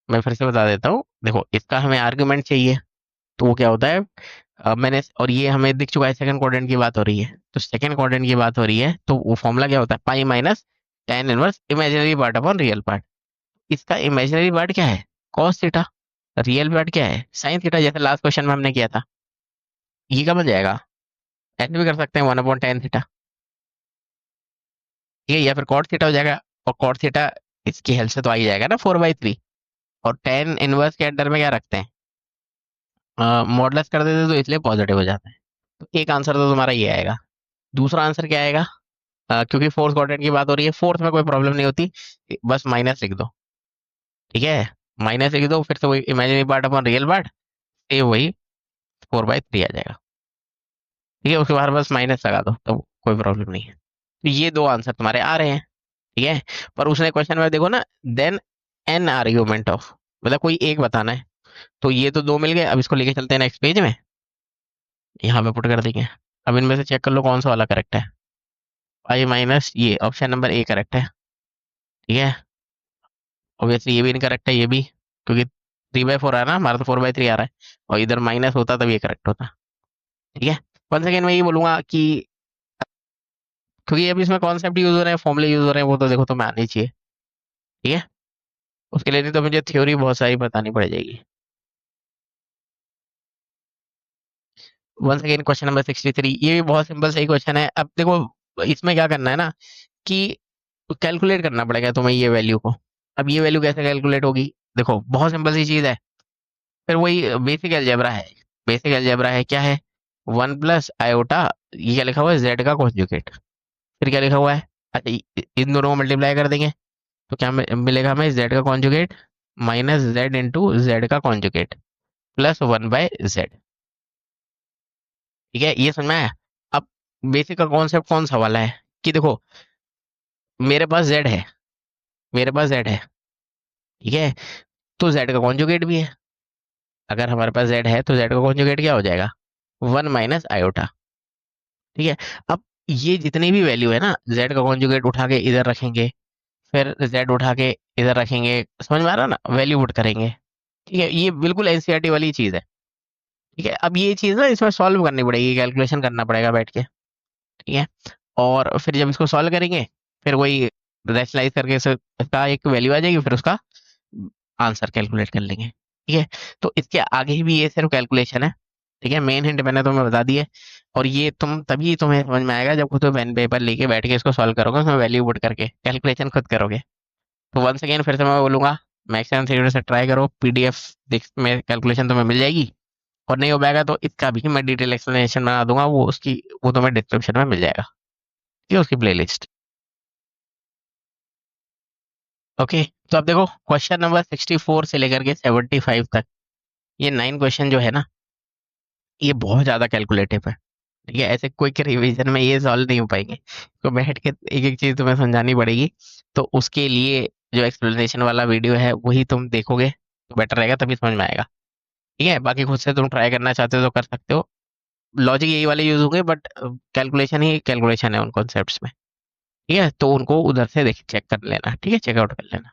मैं फिर से बता देता हूँ, देखो इसका हमें आर्गुमेंट चाहिए, तो वो क्या होता है, मैंने, और ये हमें दिख चुका है, सेकंड क्वाड्रेंट की बात हो रही है, तो सेकंड क्वाड्रेंट की बात हो रही है, तो वो फॉर्मूला क्या होता है, pi minus tan inverse imaginary part upon real part. इसका इमेजिनरी पार्ट क्या है, कॉस थीटा, रियल पार्ट क्या है, साइन थीटा, जैसे लास्ट क्वेश्चन में हमने किया था। ये क्या बन जाएगा, ऐसे भी कर सकते हैं 1/tan थीटा, ठीक है, या फिर कॉट थीटा हो जाएगा। और कॉट थीटा इसकी हेल्प से तो आ ही जाएगा ना 4/3। और tan इनवर्स के अंडर में क्या रखते हैं, मॉडुलस कर देते तो इसलिए पॉजिटिव हो जाता है। तो एक आंसर तो तुम्हारा ये आएगा। दूसरा आंसर क्या आएगा, क्योंकि फोर्थ क्वाड्रेंट की बात हो रही है, फोर्थ में कोई प्रॉब्लम नहीं होती, बस माइनस लिख दो, ठीक है। माइनस लिख दो, फिर से वही imaginary part upon real part, ये वही 4/3 आ जाएगा, ठीक है। उसके बाद बस माइनस लगा दो, तो कोई प्रॉब्लम नहीं है। तो ये दो आंसर तुम्हारे आ रहे हैं, ठीक है। पर उसने क्वेश्चन में देखो ना, देन एन आर्ग्यूमेंट ऑफ, मतलब कोई एक बताना है। तो ये तो दो मिल गए, अब इसको लेके चलते हैं नेक्स्ट पेज में, यहाँ पे पुट कर देंगे। अब इनमें से चेक कर लो कौन सा वाला करेक्ट है। पाई माइनस, ये ऑप्शन नंबर ए करेक्ट है, ठीक है। ऑब्वियसली ये भी इनकरेक्ट है, ये भी, क्योंकि 3/4 आ रहा है ना, हमारा तो 4/3 आ रहा है, और इधर माइनस होता तब ये करेक्ट होता, ठीक है। वन सेकेंड में ये बोलूंगा कि, क्योंकि अभी इसमें कॉन्सेप्ट यूज हो रहे हैं, फॉर्मूले यूज हो रहे हैं, वो तो देखो तुम्हें आनी चाहिए, ठीक है। उसके लिए नहीं तो मुझे थ्योरी बहुत सारी बतानी पड़ जाएगी। वन सेकेंड क्वेश्चन नंबर 63, ये भी बहुत सिंपल सही क्वेश्चन है। अब देखो इसमें क्या करना है ना, कि कैलकुलेट करना पड़ेगा तुम्हें ये वैल्यू को। अब ये वैल्यू कैसे कैलकुलेट होगी, देखो बहुत सिंपल सी चीज है, फिर वही बेसिक अलजेब्रा है। बेसिक अलजेब्रा है, क्या है, 1 + आयोटा, ये क्या लिखा हुआ है, जेड का कॉन्जुगेट। फिर क्या लिखा हुआ है, अच्छा इन दोनों को मल्टीप्लाई कर देंगे, तो क्या मिलेगा हमें, जेड का conjugate minus Z into Z का कॉन्जुगेट प्लस 1/z, ठीक है। ये समझ में आया? अब बेसिक का कॉन्सेप्ट कौन सा वाला है, कि देखो मेरे पास जेड है, मेरे पास जेड है, ठीक है, तो जेड का कॉन्जुगेट भी है। अगर हमारे पास जेड है तो जेड का कॉन्जुगेट क्या हो जाएगा, 1 - आयोटा, ठीक है। अब ये जितनी भी वैल्यू है ना, जेड का कॉन्जुगेट उठा के इधर रखेंगे, फिर जेड उठा के इधर रखेंगे, समझ में आ रहा ना, वैल्यू पुट करेंगे, ठीक है। ये बिल्कुल एनसीईआरटी वाली चीज है, ठीक है। अब ये चीज ना इसमें सॉल्व करनी पड़ेगी, कैलकुलेशन करना पड़ेगा बैठ के, ठीक है। और फिर जब इसको सॉल्व करेंगे, फिर वही रैशनलाइज करके इसका एक वैल्यू आ जाएगी, फिर उसका आंसर कैलकुलेट कर लेंगे, ठीक है। तो इसके आगे भी ये सिर्फ कैलकुलेशन है, ठीक है। मेन हिंट मैंने तुम्हें बता दी है, और ये तुम तभी तुम्हें समझ में आएगा जब खुद पेन पेपर लेके बैठ के इसको सॉल्व करोगे, उसमें वैल्यू पुट करके कैलकुलेशन खुद करोगे। तो वंस अगेन फिर से मैं बोलूंगा, मैक्सिमम थ्योरी से ट्राई करो, पीडीएफ में कैलकुलेशन तुम्हें मिल जाएगी। और नहीं हो पाएगा तो इसका भी मैं डिटेल एक्सप्लेनेशन बना दूंगा, वो तुम्हें डिस्क्रिप्शन में मिल जाएगा, ठीक है, उसकी प्लेलिस्ट। ओके, तो अब देखो क्वेश्चन नंबर 64 से लेकर के 75 तक, ये 9 क्वेश्चन जो है ना, ये बहुत ज्यादा कैलकुलेटिव है, ठीक है। ऐसे क्विक रिवीजन में ये सॉल्व नहीं हो पाएंगे, तो बैठ के एक एक चीज तुम्हें समझानी पड़ेगी। तो उसके लिए जो एक्सप्लेनेशन वाला वीडियो है वही तुम देखोगे तो बेटर रहेगा, तभी समझ में आएगा, ठीक है। बाकी खुद से तुम ट्राई करना चाहते हो तो कर सकते हो, लॉजिक यही वाले यूज होंगे, बट कैलकुलेशन ही कैलकुलेशन है उन कॉन्सेप्ट्स में, ठीक है। तो उनको उधर से देख चेक कर लेना, ठीक है, चेकआउट कर लेना।